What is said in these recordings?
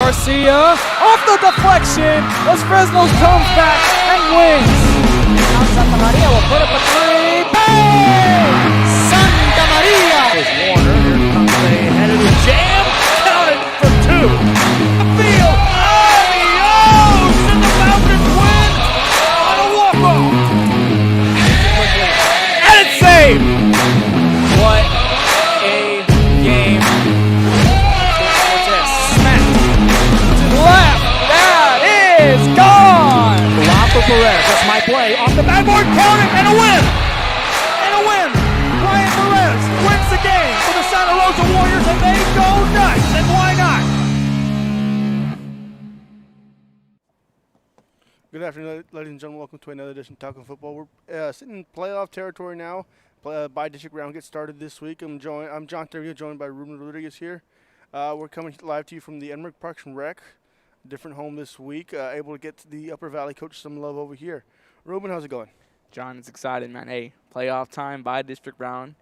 Garcia off the deflection. Los Fresnos comes back and wins. Now Santa Maria will put up a three. Bang! Santa Maria! Here's Warner. Here comes a headed jam. Counted for two. Field. Adios! And the Falcons win on a walk-off. And it's saved. What a game. Left, that is gone! Lob for Perez, that's my play, off the backboard, counted, and a win! And a win! Ryan Perez wins the game for the Santa Rosa Warriors, and they go nuts, and why not? Good afternoon, ladies and gentlemen. Welcome to another edition of Talkin Football. We're sitting in playoff territory now. By-district round gets started this week. I'm John Terrio, joined by Ruben Rodriguez here. We're coming live to you from the Edinburgh Parks and Rec. Different home this week, able to get the Upper Valley coach some love over here. Ruben, how's it going? John, it's excited, man. Hey, playoff time, by district round.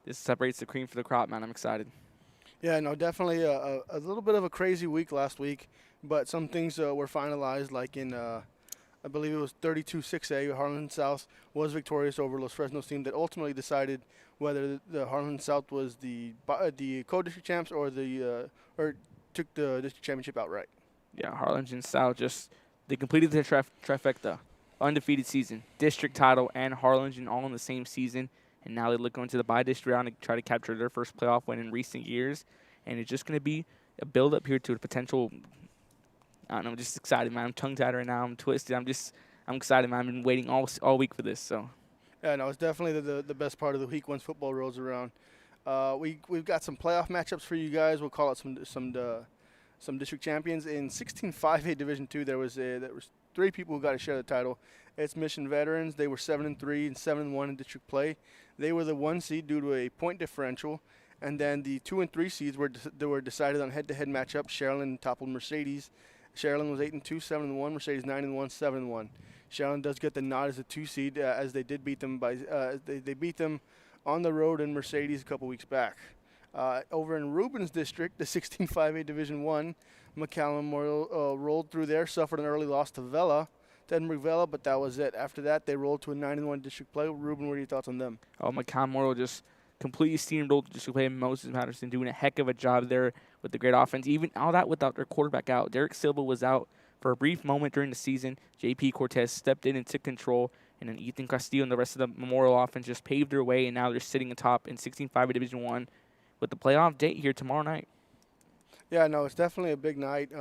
This separates the cream from the crop, man. I'm excited. Yeah, no, definitely a little bit of a crazy week last week, but some things were finalized, like in, I believe it was 32-6A. Harlan South was victorious over Los Fresnos team that ultimately decided whether the Harlan South was the co-district champs or took the district championship outright. Yeah, Harlingen South they completed their trifecta. Undefeated season, district title, and Harlingen all in the same season. And now they look into the by-district round to try to capture their first playoff win in recent years. And it's just going to be a build-up here to a potential, I don't know, I'm just excited, man. I'm tongue-tied right now. I'm twisted. I'm excited, man. I've been waiting all week for this, so. Yeah, no, it's definitely the best part of the week once football rolls around. We've got some playoff matchups for you guys. We'll call it some district champions. In 16-5A Division II, there was three people who got to share the title. It's Mission Veterans. They were 7-3 and 7-1 in district play. They were the 1 seed due to a point differential, and then the 2 and 3 seeds were decided on head-to-head matchups. Sharyland toppled Mercedes. Sharyland was 8-2, 7-1. Mercedes 9-1, 7-1. Sharyland does get the nod as a 2 seed, as they did beat them they beat them on the road in Mercedes a couple weeks back. Over in Ruben's district, the 16-5A Division I, McAllen Memorial rolled through there, suffered an early loss to Edinburgh Vela, but that was it. After that, they rolled to a 9-1 district play. Ruben, what are your thoughts on them? Oh, McAllen Memorial just completely steamrolled district play. Moses Patterson doing a heck of a job there with the great offense. Even all that without their quarterback out. Derek Silva was out for a brief moment during the season. J.P. Cortez stepped in and took control. And then Ethan Castillo and the rest of the Memorial offense just paved their way, and now they're sitting atop in 16-5A Division I with the playoff date here tomorrow night. Yeah, no, it's definitely a big night.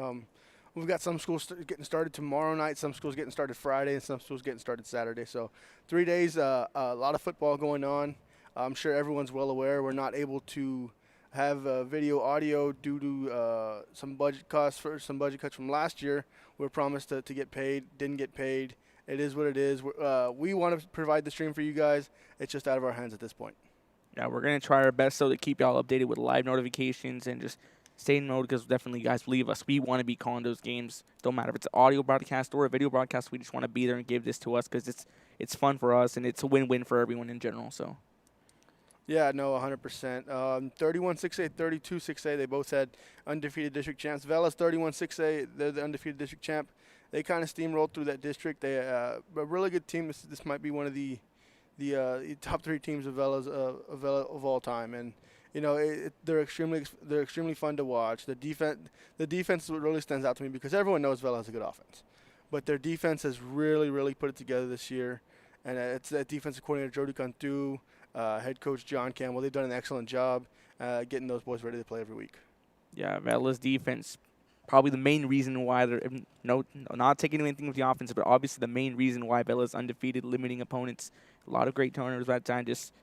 We've got some schools getting started tomorrow night, some schools getting started Friday, and some schools getting started Saturday. So 3 days, a lot of football going on. I'm sure everyone's well aware we're not able to have video audio due to some budget cuts from last year. We were promised to get paid, didn't get paid. It is what it is. We want to provide the stream for you guys. It's just out of our hands at this point. Yeah, we're going to try our best so to keep y'all updated with live notifications and just stay in mode, because definitely, guys, believe us, we want to be calling those games. Don't matter if it's an audio broadcast or a video broadcast. We just want to be there and give this to us because it's fun for us and it's a win-win for everyone in general. So. Yeah, no, 100%. 31-6A, 32-6A, they both had undefeated district champs. Vela's 31-6A, they're the undefeated district champ. They kind of steamrolled through that district. They a really good team. This might be one of the top 3 teams of Vela's of all time, and you know they're extremely fun to watch. The defense is what really stands out to me, because everyone knows Vela has a good offense, but their defense has really put it together this year, and it's that defensive coordinator Jody Cantu, head coach John Campbell. They've done an excellent job getting those boys ready to play every week. Yeah, Vela's defense, probably the main reason why they're not taking anything with the offense, but obviously the main reason why Vela's undefeated, limiting opponents. A lot of great turnovers at that time. Just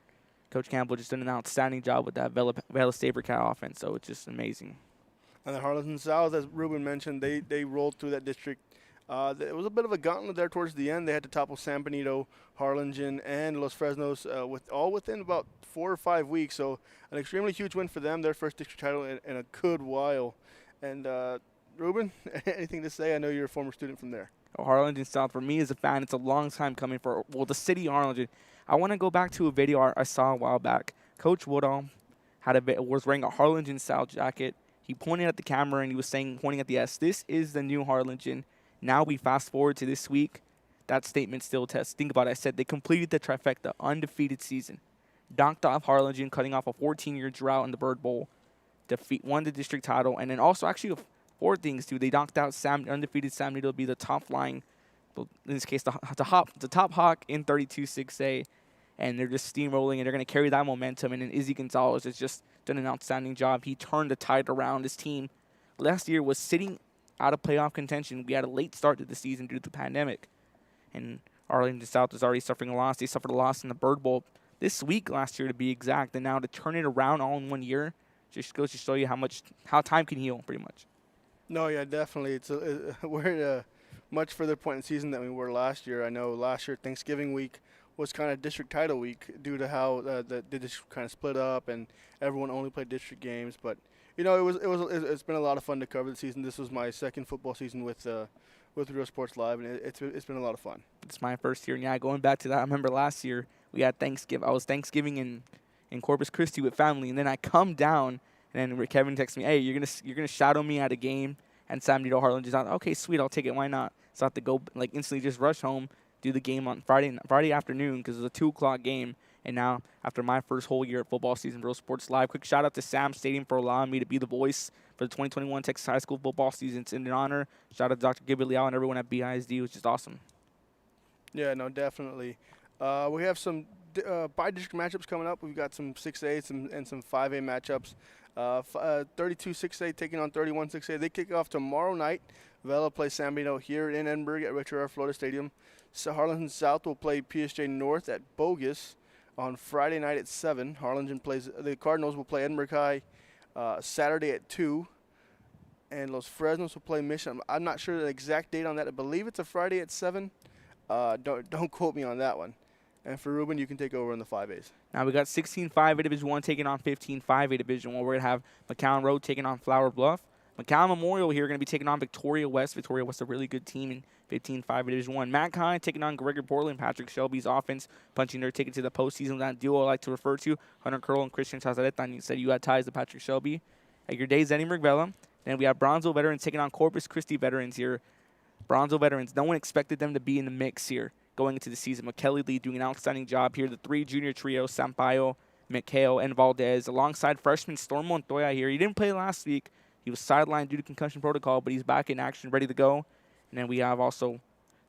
Coach Campbell just did an outstanding job with that Vela Sabercat offense, so it's just amazing. And the Harlingen South, as Ruben mentioned, they rolled through that district. It was a bit of a gauntlet there towards the end. They had to topple San Benito, Harlingen, and Los Fresnos all within about 4 or 5 weeks. So an extremely huge win for them, their first district title in a good while. And Ruben, anything to say? I know you're a former student from there. Harlingen South, for me as a fan, it's a long time coming for, the city of Harlingen. I want to go back to a video I saw a while back. Coach Woodall was wearing a Harlingen South jacket. He pointed at the camera and he was saying, pointing at the S, this is the new Harlingen. Now we fast forward to this week. That statement still tests. Think about it. I said they completed the trifecta, undefeated season. Knocked off Harlingen, cutting off a 14-year drought in the Bird Bowl. Won the district title. And then also, actually, 4 things, too. They knocked out undefeated Sam Needle to be the top flying, in this case, the top hawk in 32-6A. And they're just steamrolling, and they're going to carry that momentum. And then Izzy Gonzalez has just done an outstanding job. He turned the tide around. His team last year was sitting out of playoff contention. We had a late start to the season due to the pandemic. And Arlington South is already suffering a loss. They suffered a loss in the Bird Bowl this week last year, to be exact. And now to turn it around all in 1 year just goes to show you how time can heal, pretty much. No, yeah, definitely. We're at a much further point in the season than we were last year. I know last year Thanksgiving week was kind of district title week due to how the district kind of split up and everyone only played district games. But it's been a lot of fun to cover the season. This was my second football season with Real Sports Live, and it's been a lot of fun. It's my first year, and yeah, going back to that, I remember last year we had Thanksgiving. I was Thanksgiving in Corpus Christi with family, and then I come down, and then Kevin texts me, "Hey, you're gonna shadow me at a game." And Sam Needle Harlangen's out. Okay, sweet, I'll take it. Why not? So I have to go instantly just rush home, do the game on Friday afternoon because it was a 2:00 game. And now, after my first whole year at football season, Real Sports Live, quick shout out to Sam Stadium for allowing me to be the voice for the 2021 Texas High School football season. It's an honor. Shout out to Dr. Gilpin and everyone at BISD. It was just awesome. Yeah, no, definitely. We have some bi-district matchups coming up. We've got some 6A and some 5A matchups. 32-6A taking on 31-6A. They kick off tomorrow night. Vela plays San Benito here in Edinburgh at Richard R. Florida Stadium. So Harlingen South will play PSJ North at Bogus on Friday night at 7. The Cardinals will play Edinburgh High Saturday at 2. And Los Fresnos will play Mission. I'm not sure the exact date on that. I believe it's a Friday at 7. Don't quote me on that one. And for Ruben, you can take over in the 5As. Now we got 16-5A Division 1 taking on 15-5A Division 1. We're going to have McCown Road taking on Flower Bluff. McCown Memorial here going to be taking on Victoria West. Victoria West, a really good team in 15-5A Division 1. Matt High taking on Gregory Portland. Patrick Shelby's offense punching their ticket to the postseason. That duo I like to refer to, Hunter Curl and Christian Chazareta. You said you had ties to Patrick Shelby. At your days, Edinburgh Vela. Then we have Bronzeville Veterans taking on Corpus Christi Veterans here. Bronzeville Veterans, no one expected them to be in the mix here going into the season. McKelly Lee doing an outstanding job here. The 3 junior trio, Sampaio, McHale, and Valdez, alongside freshman Storm Montoya here. He didn't play last week. He was sidelined due to concussion protocol, but he's back in action, ready to go. And then we have also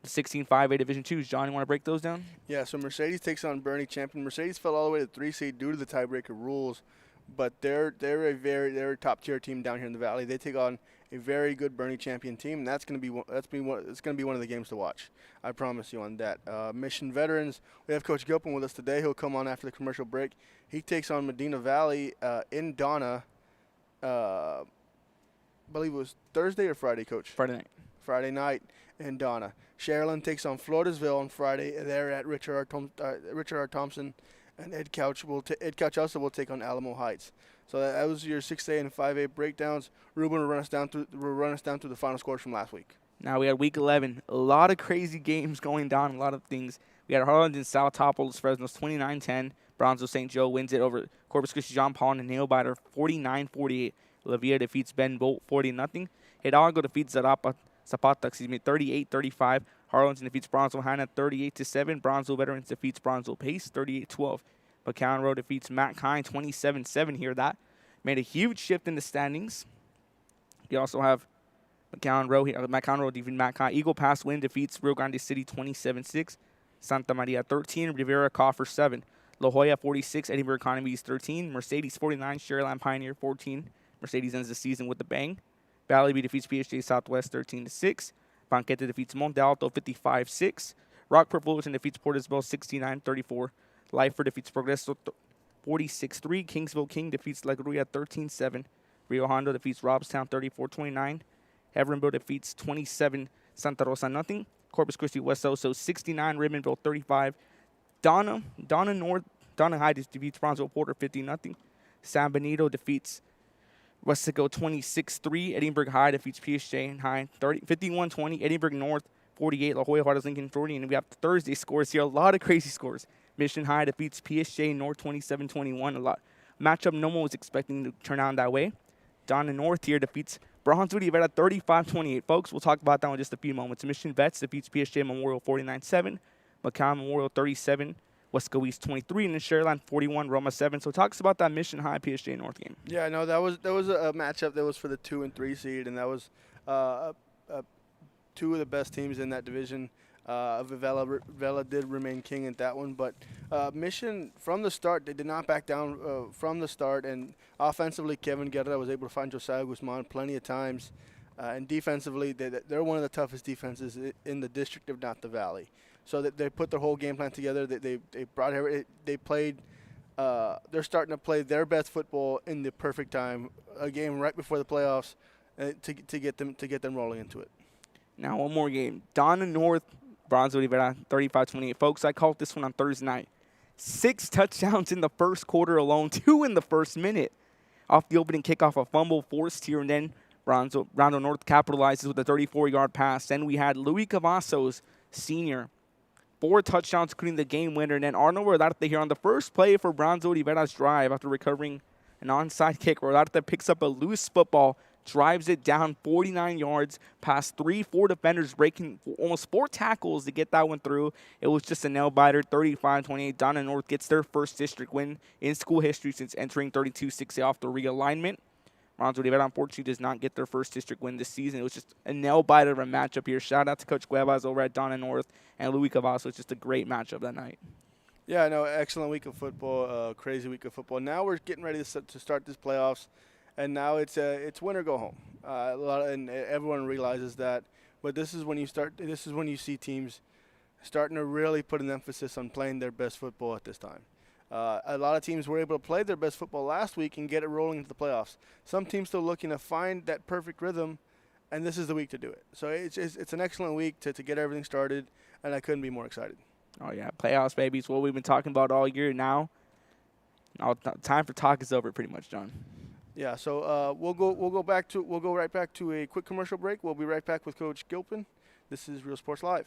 the 16-5A Division 2s. John, you want to break those down? Yeah, so Mercedes takes on Bernie Champion. Mercedes fell all the way to 3 seed due to the tiebreaker rules, but they're a top-tier team down here in the Valley. They take on a very good Bernie Champion team, and it's going to be one of the games to watch. I promise you on that. Mission Veterans, we have Coach Gilpin with us today. He'll come on after the commercial break. He takes on Medina Valley in Donna. I believe it was Thursday or Friday, Coach? Friday night. Friday night in Donna. Sherilyn takes on Floresville on Friday. They're at Richard R. Thompson, and Ed Couch also will take on Alamo Heights. So that was your 6A and 5A breakdowns. Ruben will run us down through the final scores from last week. Now we had week 11. A lot of crazy games going down, a lot of things. We had Harlingen South topple Los Fresnos 29-10. Bronzo St. Joe wins it over Corpus Christi John Paul and a nail biter 49-48. La Villa defeats Ben Bolt 40-0. Hidalgo defeats Zapata 38-35. Harlingen defeats Bronzeville Hannah 38-7. Bronzeville Veterans defeats Bronzeville Pace 38-12. McCown Road defeats Matt Kine 27-7 here. That made a huge shift in the standings. You also have McCown Road here. McCown Road defeating Matt Kine. Eagle Pass win defeats Rio Grande City 27-6. Santa Maria 13. Rivera Coffer 7. La Jolla 46. Edinburgh Economies 13. Mercedes 49. Sharyland Pioneer 14. Mercedes ends the season with a bang. Valley B defeats PSJ Southwest 13-6. Banquete defeats Monte Alto 55-6. Rockport Fullerton defeats Port Isabel 69-34. Lyford defeats Progreso 46-3. Kingsville King defeats La Gruya 13-7. Rio Hondo defeats Robstown 34-29. Heveronville defeats 27 Santa Rosa nothing. Corpus Christi West Oso 69. Ribbonville 35. Donna High defeats Bronzeville Porter 50-0. San Benito defeats Westaco 26-3. Edinburgh High defeats PSJ High 51-20. Edinburgh North 48. La Jolla Juarez Lincoln 40. And we have Thursday scores here. A lot of crazy scores. Mission High defeats PSJ North 27-21. A lot matchup no one was expecting to turn out that way. Donna North here defeats Bronzo Rivera 35-28. Folks, we'll talk about that in just a few moments. Mission Vets defeats PSJA Memorial 49-7. McCown Memorial 37. Wesco East 23. And then Sharyland 41. Roma 7. So talk us about that Mission High PSJA North game. Yeah, no, that was a matchup that was for the 2 and 3 seed, and that was two of the best teams in that division. Vela did remain king at that one, but Mission from the start, they did not back down from the start, and offensively Kevin Guerra was able to find Josiah Guzman plenty of times, and defensively they're one of the toughest defenses in the district, if not the valley. So that they put their whole game plan together. They played. They're starting to play their best football in the perfect time, a game right before the playoffs, to get them rolling into it. Now one more game. Donna North, Bronzo Rivera 35-28. Folks, I called this one on Thursday night. 6 touchdowns in the first quarter alone, 2 in the first minute. Off the opening kickoff, a fumble forced here, and then Bronzo North capitalizes with a 34-yard pass. Then we had Luis Cavazos, senior, 4 touchdowns, including the game winner. And then Arnold Rodarte here on the first play for Bronzo Rivera's drive after recovering an onside kick. Rodarte picks up a loose football, drives it down 49 yards, past 3-4 defenders, breaking almost 4 tackles to get that one through. It was just a nail-biter, 35-28. Donna North gets their first district win in school history since entering 32-6 off the realignment. Bronzo Rivera, unfortunately, does not get their first district win this season. It was just a nail-biter of a matchup here. Shout out to Coach Cuevas over at Donna North and Luis Cavazos. It's just a great matchup that night. Yeah, no, excellent week of football, crazy week of football. Now we're getting ready to start this playoffs. And now it's win or go home. And everyone realizes that. But this is when you start. This is when you see teams starting to really put an emphasis on playing their best football at this time. A lot of teams were able to play their best football last week and get it rolling into the playoffs. Some teams still looking to find that perfect rhythm, and this is the week to do it. So it's an excellent week to get everything started, and I couldn't be more excited. Oh yeah, playoffs, baby. It's what we've been talking about all year now. Time for talk is over, pretty much, John. Yeah, so we'll go right back to a quick commercial break. We'll be right back with Coach Gilpin. This is Real Sports Live.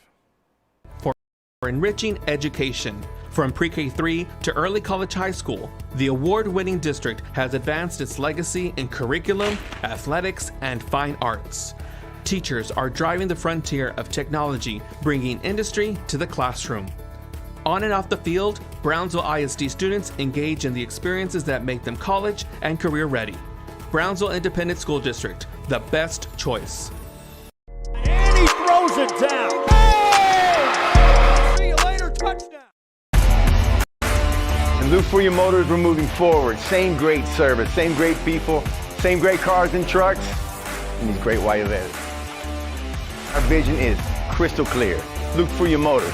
For enriching education from pre-K3 to early college high school, the award-winning district has advanced its legacy in curriculum, athletics, and fine arts. Teachers are driving the frontier of technology, bringing industry to the classroom. On and off the field, Brownsville ISD students engage in the experiences that make them college and career ready. Brownsville Independent School District, the best choice. And he throws it down. Hey! See you later, touchdown. And look for your motors, we're moving forward. Same great service, same great people, same great cars and trucks, and these great white vans. Our vision is crystal clear. Look for your motors.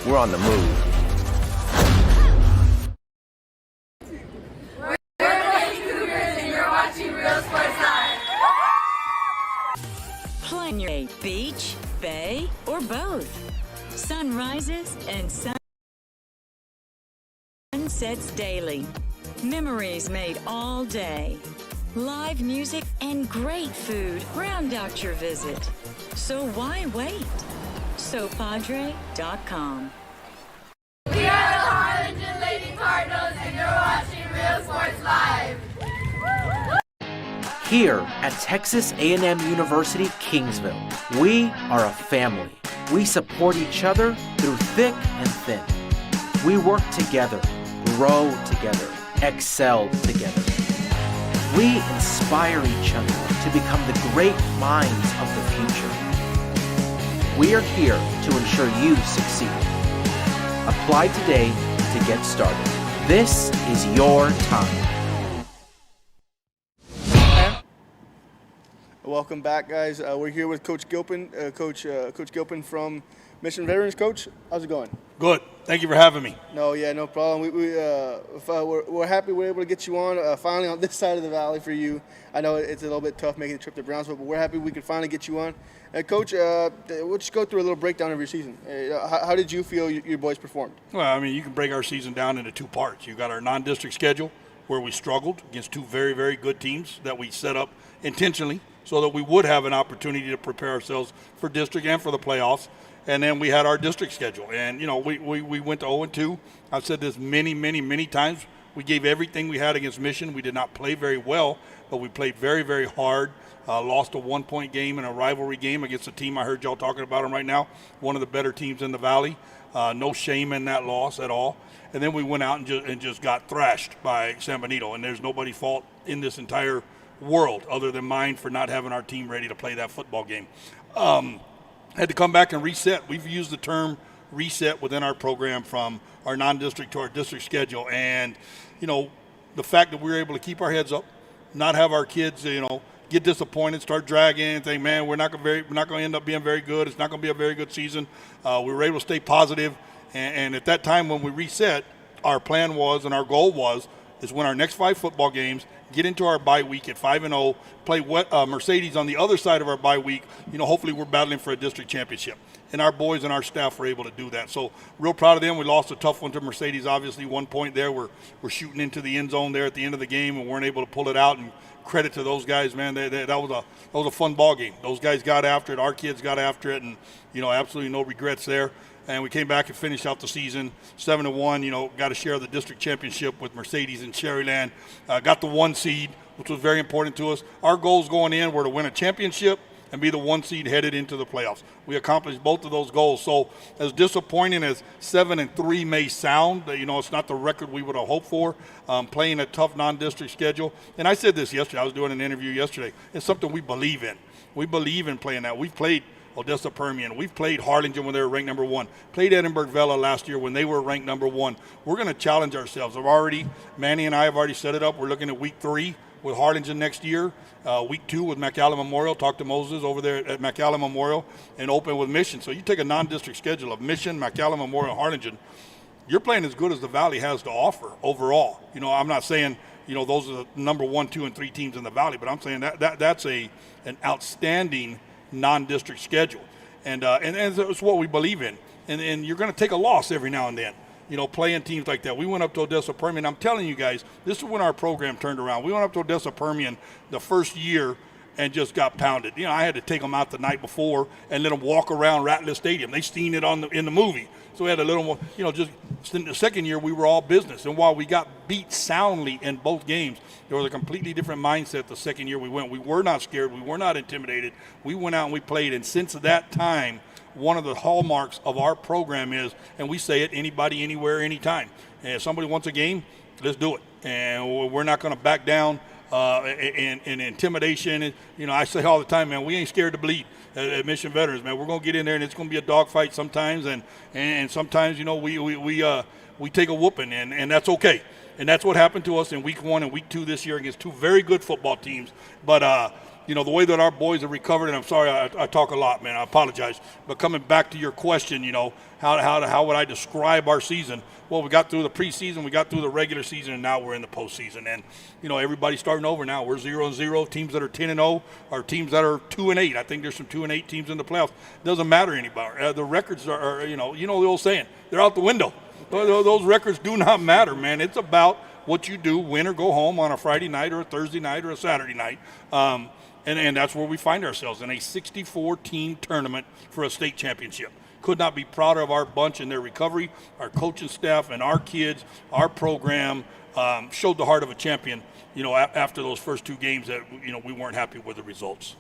We're on the move. We're Lady Cougars and you're watching Real Sports Live. Plan your beach, bay, or both. Sunrises and sunsets daily. Memories made all day. Live music and great food round out your visit. So why wait? SoPadre.com. We are the Harlingen Lady Cardinals and you're watching Real Sports Live. Here at Texas A&M University, Kingsville, we are a family. We support each other through thick and thin. We work together, grow together, excel together. We inspire each other to become the great minds of the future. We are here to ensure you succeed. Apply today to get started. This is your time. Welcome back, guys. We're here with Coach Gilpin, Coach Gilpin from Mission Veterans. Coach, how's it going? Good. Thank you for having me. No, yeah, no problem. We're happy we're able to get you on finally on this side of the valley for you. I know it's a little bit tough making the trip to Brownsville, but we're happy we could finally get you on. Coach, we'll just go through a little breakdown of your season. How did you feel your boys performed? Well, I mean, you can break our season down into 2 parts. You got our non-district schedule, where we struggled against 2 very, very good teams that we set up intentionally so that we would have an opportunity to prepare ourselves for district and for the playoffs. And then we had our district schedule. And, you know, we went to 0-2. I've said this many, many, many times. We gave everything we had against Mission. We did not play very well, but we played very, very hard. Lost a 1-point game in a rivalry game against a team I heard y'all talking about them right now, one of the better teams in the Valley. No shame in that loss at all. And then we went out and just got thrashed by San Benito, and there's nobody's fault in this entire world other than mine for not having our team ready to play that football game. Had to come back and reset. We've used the term reset within our program from our non-district to our district schedule. And, the fact that we were able to keep our heads up, not have our kids, get disappointed, start dragging, and think, man, we're not going to end up being very good. It's not going to be a very good season. We were able to stay positive. And at that time when we reset, our plan was and our goal is win our next 5 football games, get into our bye week at 5-0, play Mercedes on the other side of our bye week. Hopefully we're battling for a district championship. And our boys and our staff were able to do that. So real proud of them. We lost a tough one to Mercedes, obviously 1 point there. We're shooting into the end zone there at the end of the game and weren't able to pull it out. And credit to those guys, man. That was a fun ball game. Those guys got after it. Our kids got after it, and absolutely no regrets there. And we came back and finished out the season 7-1. Got to share the district championship with Mercedes and Cherryland. Got the 1 seed, which was very important to us. Our goals going in were to win a championship and be the 1 seed headed into the playoffs. We accomplished both of those goals. So as disappointing as 7-3 may sound, it's not the record we would have hoped for, playing a tough non-district schedule. And I said this yesterday. I was doing an interview yesterday. It's something we believe in. We believe in playing that. We've played Odessa Permian. We've played Harlingen when they were ranked number 1. Played Edinburgh Vela last year when they were ranked number 1. We're going to challenge ourselves. Manny and I have already set it up. We're looking at week 3 with Harlingen next year. Week 2 with McAllen Memorial. Talk to Moses over there at McAllen Memorial, and open with Mission. So you take a non-district schedule of Mission, McAllen Memorial, Harlingen. You're playing as good as the Valley has to offer overall. I'm not saying those are the number 1, 2, and 3 teams in the Valley, but I'm saying that's an outstanding non-district schedule, and it's what we believe in. And you're going to take a loss every now and then. Playing teams like that. We went up to Odessa Permian. I'm telling you guys, this is when our program turned around. We went up to Odessa Permian the first year and just got pounded. I had to take them out the night before and let them walk around Ratliff Stadium. They seen it in the movie. So we had a little more, just the second year we were all business. And while we got beat soundly in both games, there was a completely different mindset the second year we went. We were not scared. We were not intimidated. We went out and we played. And since that time, one of the hallmarks of our program is, and we say it, anybody, anywhere, anytime. And if somebody wants a game, let's do it. And we're not going to back down in intimidation. I say all the time, man, we ain't scared to bleed at Mission Veterans, man. We're going to get in there, and it's going to be a dogfight sometimes. And sometimes, we take a whooping, and that's okay. And that's what happened to us in week 1 and week 2 this year against 2 very good football teams. But, the way that our boys have recovered, and I'm sorry I talk a lot, man, I apologize. But coming back to your question, how would I describe our season? Well, we got through the preseason, we got through the regular season, and now we're in the postseason. And, everybody's starting over now. We're 0-0. Teams that are 10-0 are teams that are 2-8. I think there's some 2-8 teams in the playoffs. Doesn't matter anymore. The records are the old saying, they're out the window. Those records do not matter, man. It's about what you do, win or go home on a Friday night or a Thursday night or a Saturday night. And that's where we find ourselves, in a 64-team tournament for a state championship. Could not be prouder of our bunch and their recovery, our coaching staff and our kids. Our program showed the heart of a champion, after those first 2 games that, we weren't happy with the results.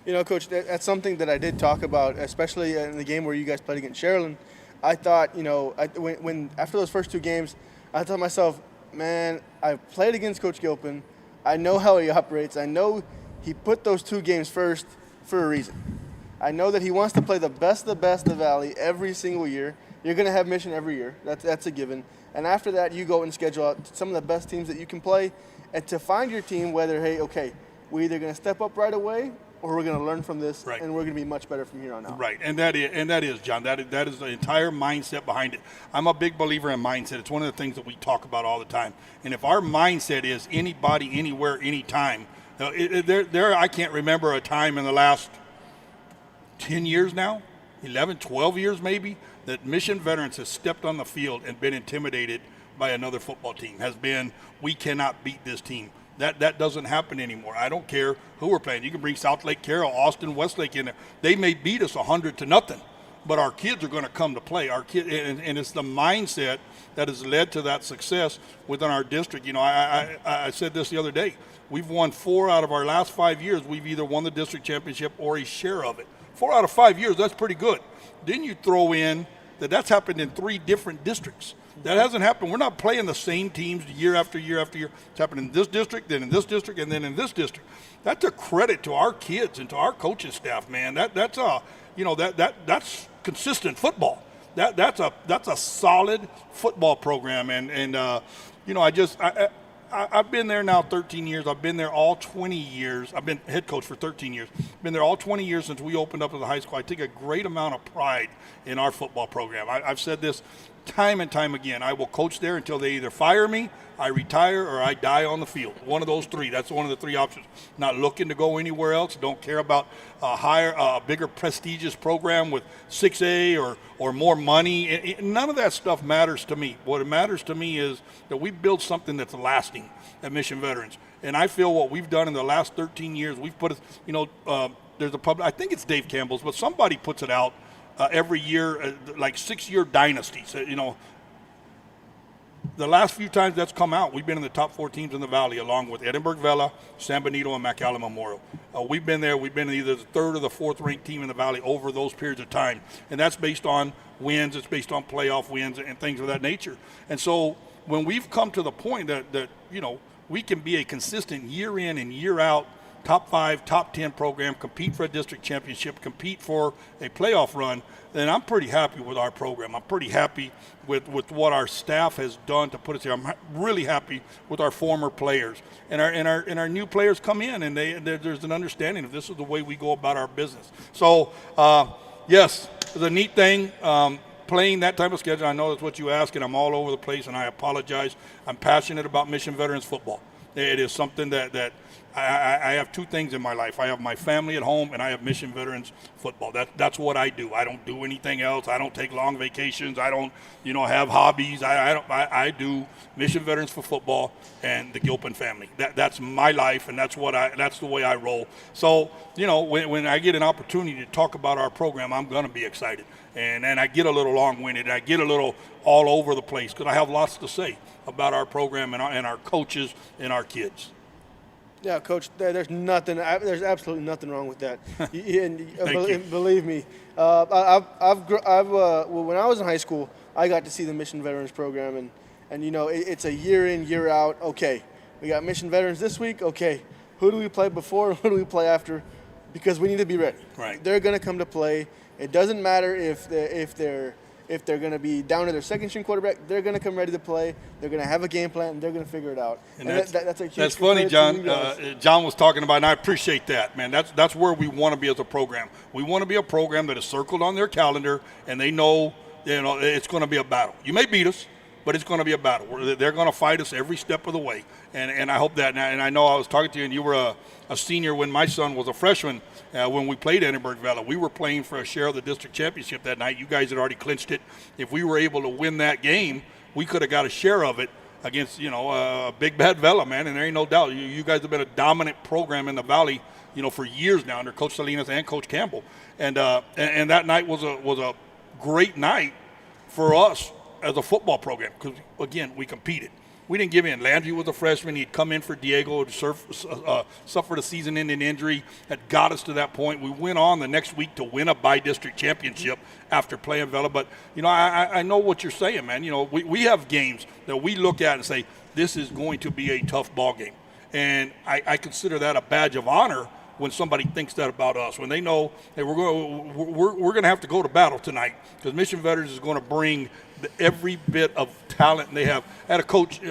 Coach, that's something that I did talk about, especially in the game where you guys played against Sherilyn. I thought, when after those first 2 games, I thought to myself, man, I've played against Coach Gilpin. I know how he operates. I know he put those 2 games first for a reason. I know that he wants to play the best of the Valley every single year. You're going to have Mission every year. That's a given. And after that, you go and schedule out some of the best teams that you can play. And to find your team, whether, hey, okay, we're either going to step up right away or we're going to learn from this, right, and we're going to be much better from here on out. Right, and that is, John, that is the entire mindset behind it. I'm a big believer in mindset. It's one of the things that we talk about all the time. And if our mindset is anybody, anywhere, anytime, I can't remember a time in the last 10 years now, 11, 12 years maybe, that Mission Veterans has stepped on the field and been intimidated by another football team. Has been, we cannot beat this team. That doesn't happen anymore. I don't care who we're playing. You can bring South Lake Carroll, Austin, Westlake in there. They may beat us 100-0. but our kids are going to come to play. Our kid, and it's the mindset that has led to that success within our district. You know, I said this the other day. We've won 4 out of our last 5 years. We've either won the district championship or a share of it. 4 out of 5 years, that's pretty good. Then you throw in that's happened in 3 different districts. That hasn't happened. We're not playing the same teams year after year after year. It's happened in this district, then in this district, and then in this district. That's a credit to our kids and to our coaching staff, man. That's consistent football. That's a solid football program, and I've been there now 13 years. I've been there all 20 years. I've been head coach for 13 years. Been there all 20 years since we opened up as a high school. I take a great amount of pride in our football program. I've said this time and time again. I will coach there until they either fire me, I retire, or I die on the field. One of those 3. That's one of the 3 options. Not looking to go anywhere else. Don't care about a bigger prestigious program with 6A or more money. None of that stuff matters to me. What matters to me is that we build something that's lasting at Mission Veterans. And I feel what we've done in the last 13 years, we've put, there's a public, I think it's Dave Campbell's, but somebody puts it out every year, like 6-year dynasties. The last few times that's come out, we've been in the top 4 teams in the Valley, along with Edinburgh Vela, San Benito, and McAllen Memorial. We've been there. We've been either the 3rd or the 4th ranked team in the Valley over those periods of time. And that's based on wins. It's based on playoff wins and things of that nature. And so when we've come to the point that we can be a consistent year in and year out, top 5, top 10 program, compete for a district championship, compete for a playoff run, then I'm pretty happy with our program. I'm pretty happy with what our staff has done to put us here. I'm really happy with our former players. And our new players come in, and there's an understanding of this is the way we go about our business. So, yes, it's a neat thing. Playing that type of schedule, I know that's what you ask, and I'm all over the place, and I apologize. I'm passionate about Mission Veterans football. It is something that I have 2 things in my life. I have my family at home, and I have Mission Veterans football. That's what I do. I don't do anything else. I don't take long vacations. I don't, have hobbies. I do Mission Veterans for football and the Gilpin family. That's my life, and that's the way I roll. So, when I get an opportunity to talk about our program, I'm going to be excited. And I get a little long-winded. I get a little all over the place because I have lots to say about our program and our coaches and our kids. Yeah, Coach, there's absolutely nothing wrong with that. Believe me, when I was in high school, I got to see the Mission Veterans program, and it's a year in, year out. Okay, we got Mission Veterans this week. Okay, who do we play before? Who do we play after? Because we need to be ready. Right. They're going to come to play. It doesn't matter if they're going to be down to their second-string quarterback. They're going to come ready to play. They're going to have a game plan, and they're going to figure it out. And that's a huge. That's funny, John. John was talking about, and I appreciate that, man. That's where we want to be as a program. We want to be a program that is circled on their calendar, and they know, it's going to be a battle. You may beat us, but it's going to be a battle. They're going to fight us every step of the way, and I hope that. And I know I was talking to you, and you were a senior when my son was a freshman. When we played Edinburgh Valley, we were playing for a share of the district championship that night. You guys had already clinched it. If we were able to win that game, we could have got a share of it against, Big Bad Vela, man. And there ain't no doubt. You guys have been a dominant program in the Valley, for years now under Coach Salinas and Coach Campbell. And that night was a great night for us as a football program because, again, we competed. We didn't give in. Landry was a freshman. He'd come in for Diego, suffered a season-ending injury, had got us to that point. We went on the next week to win a by-district championship after playing Vela. But, I know what you're saying, man. We have games that we look at and say, this is going to be a tough ball game. And I consider that a badge of honor when somebody thinks that about us, when they know, hey, we're going to have to go to battle tonight because Mission Veterans is going to bring every bit of talent they have. I had a coach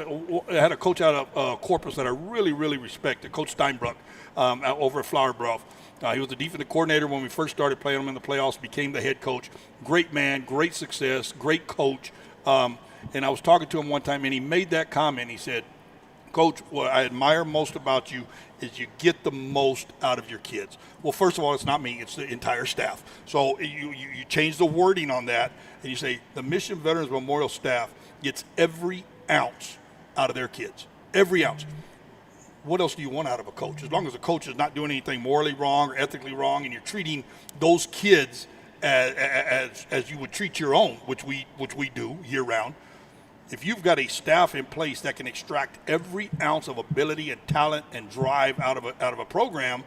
out of Corpus that I really, really respect, Coach Steinbruck over at Flower Bluff. He was the defensive coordinator when we first started playing him in the playoffs, became the head coach. Great man, great success, great coach. And I was talking to him one time, and he made that comment. He said, Coach, what I admire most about you is you get the most out of your kids. Well, first of all, it's not me. It's the entire staff. So you change the wording on that, and you say the Mission Veterans Memorial staff gets every ounce out of their kids, every ounce. What else do you want out of a coach? As long as the coach is not doing anything morally wrong or ethically wrong and you're treating those kids as you would treat your own, which we do year round. If you've got a staff in place that can extract every ounce of ability and talent and drive out of a program,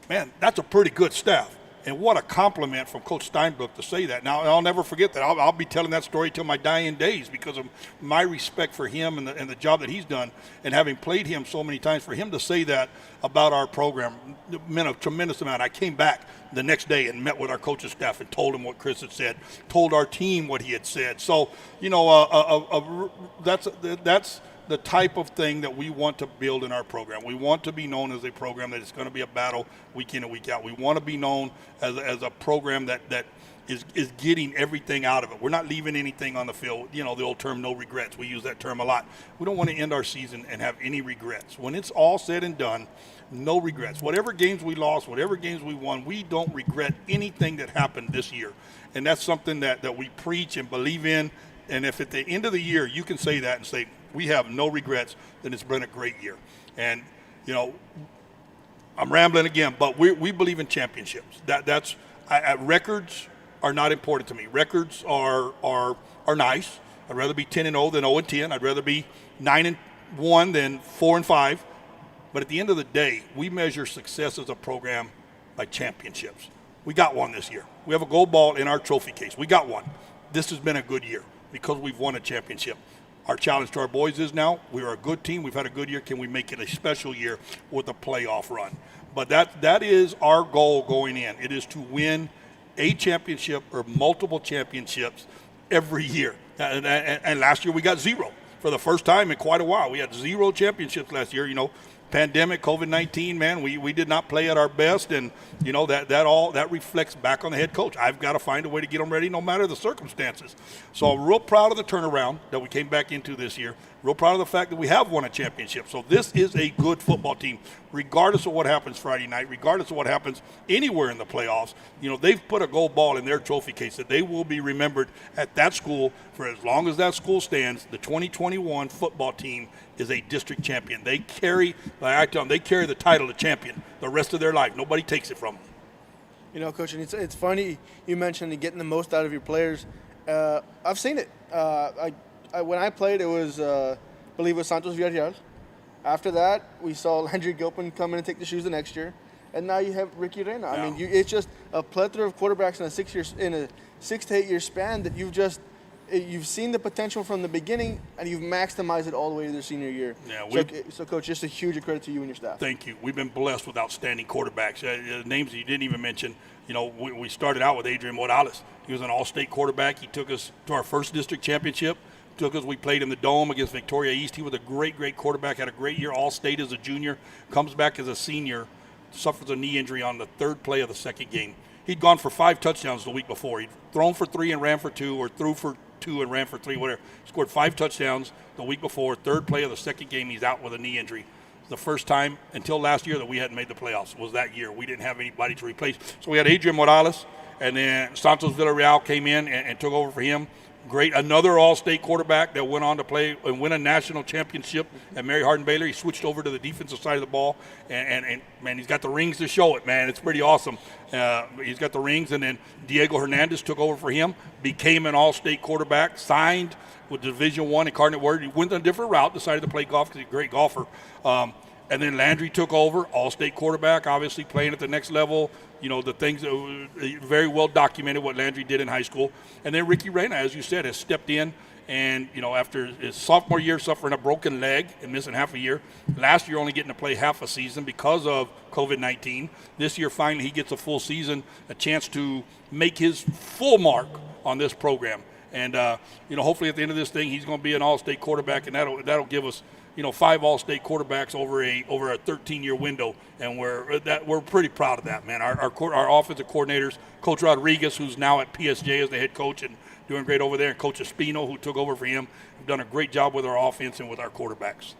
man, that's a pretty good staff. And what a compliment from Coach Steinbrook to say that. Now, I'll never forget that. I'll be telling that story till my dying days because of my respect for him and the job that he's done. And having played him so many times, for him to say that about our program meant a tremendous amount. I came back the next day and met with our coaching staff and told him what Chris had said, told our team what he had said. So, you know, that's the type of thing that we want to build in our program. We want to be known as a program that is going to be a battle week in and week out. We want to be known as a program that is getting everything out of it. We're not leaving anything on the field. You know, the old term, no regrets. We use that term a lot. We don't want to end our season and have any regrets. When it's all said and done, no regrets. Whatever games we lost, whatever games we won, we don't regret anything that happened this year. And that's something that we preach and believe in. And if at the end of the year you can say that and say, we have no regrets, then it's been a great year. And, you know, I'm rambling again, but we believe in championships. Records are not important to me. Records are nice. I'd rather be 10-0 than 0-10. I'd rather be 9-1 than 4-5. But at the end of the day, we measure success as a program by championships. We got one this year. We have a gold ball in our trophy case. We got one. This has been a good year because we've won a championship. Our challenge to our boys is now we are a good team. We've had a good year. Can we make it a special year with a playoff run? But that is our goal going in. It is to win a championship or multiple championships every year. And last year we got 0 for the first time in quite a while. We had 0 championships last year. You know, pandemic, COVID-19, man, we did not play at our best, and you know that reflects back on the head coach. I've got to find a way to get them ready no matter the circumstances. So I'm real proud of the turnaround that we came back into this year. Real proud of the fact that we have won a championship. So this is a good football team, regardless of what happens Friday night, regardless of what happens anywhere in the playoffs. You know, they've put a gold ball in their trophy case that they will be remembered at that school for as long as that school stands. The 2021 football team is a district champion. They carry, like I tell them, they carry the title of champion the rest of their life. Nobody takes it from them. You know, Coach, and it's funny you mentioned getting the most out of your players. I've seen it. When I played, it was, I believe it was Santos Villarreal. After that, we saw Landry Gilpin come in and take the shoes the next year. And now you have Ricky Reina. I mean, it's just a plethora of quarterbacks in a 6 to 8 year span that you've seen the potential from the beginning, and you've maximized it all the way to their senior year. Yeah, so, Coach, just a huge credit to you and your staff. Thank you. We've been blessed with outstanding quarterbacks. Names that you didn't even mention. You know, we started out with Adrian Morales. He was an all-state quarterback. He took us to our first district championship. We played in the Dome against Victoria East. He was a great quarterback, had a great year, all-state as a junior, comes back as a senior, suffers a knee injury on the 3rd play of the 2nd game. He'd gone for 5 touchdowns the week before. He'd thrown for 3 and ran for 2, or threw for 2 and ran for 3, whatever. Scored 5 touchdowns the week before. 3rd play of the 2nd game, he's out with a knee injury. The first time until last year that we hadn't made the playoffs was that year. We didn't have anybody to replace. So we had Adrian Morales, and then Santos Villarreal came in and took over for him. Great, another all-state quarterback that went on to play and win a national championship at Mary Hardin Baylor. He switched over to the defensive side of the ball, and man, he's got the rings to show it, man. It's pretty awesome. He's got the rings, and then Diego Hernandez took over for him, became an all-state quarterback, signed with Division I Incarnate Word. He went on a different route, decided to play golf because he's a great golfer. And then Landry took over, all-state quarterback, obviously playing at the next level. You know, the things that were very well documented what Landry did in high school. And then Ricky Reina, as you said, has stepped in. And, you know, after his sophomore year suffering a broken leg and missing half a year, last year only getting to play half a season because of COVID-19. This year, finally, he gets a full season, a chance to make his full mark on this program. And, you know, hopefully at the end of this thing, he's going to be an all-state quarterback, and that'll give us, you know, 5 all-state quarterbacks over a 13-year window, and we're pretty proud of that, man. Our offensive coordinators, Coach Rodriguez, who's now at PSJA as the head coach and doing great over there, and Coach Espino, who took over for him, have done a great job with our offense and with our quarterbacks.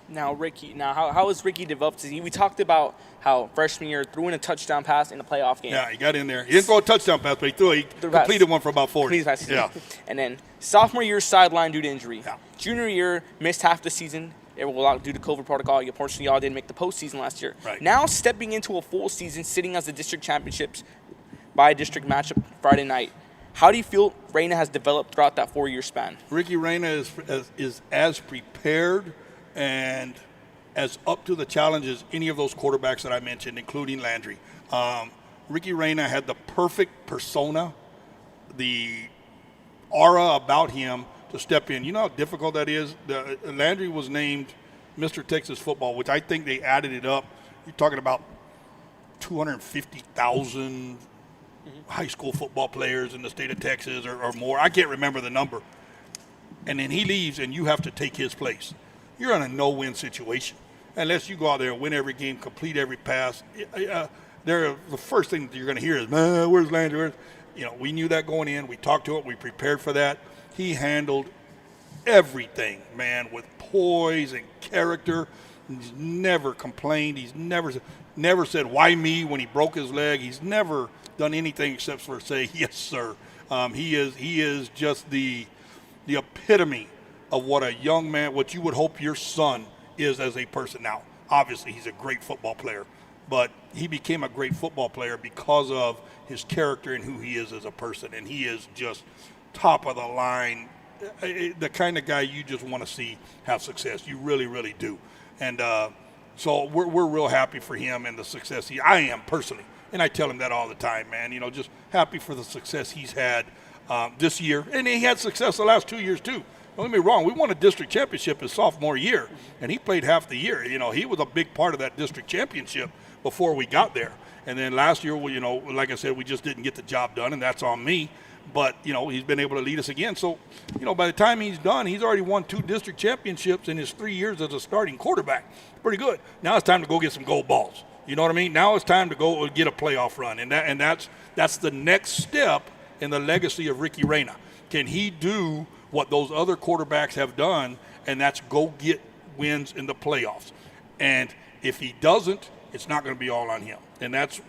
Now, Ricky, how has Ricky developed? We talked about how freshman year threw in a touchdown pass in a playoff game. Yeah, he got in there. He didn't throw a touchdown pass, but he completed one for about 40. Yeah. And then sophomore year sidelined due to injury. Yeah. Junior year missed half the season. Due to COVID protocol, unfortunately, y'all didn't make the postseason last year. Right. Now stepping into a full season, sitting as the district championships. bi-district matchup Friday night. How do you feel Reyna has developed throughout that 4-year span? Ricky Reyna is as prepared and as up to the challenge as any of those quarterbacks that I mentioned, including Landry. Ricky Reyna had the perfect persona, the aura about him to step in. You know how difficult that is? Landry was named Mr. Texas Football, which I think they added it up. You're talking about 250,000 high school football players in the state of Texas or more. I can't remember the number. And then he leaves and you have to take his place. You're in a no-win situation. Unless you go out there and win every game, complete every pass. The first thing that you're going to hear is, man, where's Landry? We knew that going in. We talked to it. We prepared for that. He handled everything, man, with poise and character. He's never complained. He's never said, why me, when he broke his leg. He's never done anything except for say, yes, sir. He is just the epitome of what a young man, what you would hope your son is as a person. Now, obviously, he's a great football player, but he became a great football player because of his character and who he is as a person, and he is just top of the line, the kind of guy you just want to see have success. You really, really do. And so we're real happy for him and the success I am personally, and I tell him that all the time, man. Just happy for the success he's had this year, and he had success the last 2 years too. Don't get me wrong, we won a district championship his sophomore year, and he played half the year. He was a big part of that district championship before we got there. And then last year, like I said, we just didn't get the job done, and that's on me. But, he's been able to lead us again. So, by the time he's done, he's already won 2 district championships in his 3 years as a starting quarterback. Pretty good. Now it's time to go get some gold balls. You know what I mean? Now it's time to go get a playoff run. And that's the next step in the legacy of Ricky Reyna. Can he do what those other quarterbacks have done, and that's go get wins in the playoffs? And if he doesn't, it's not going to be all on him. And that's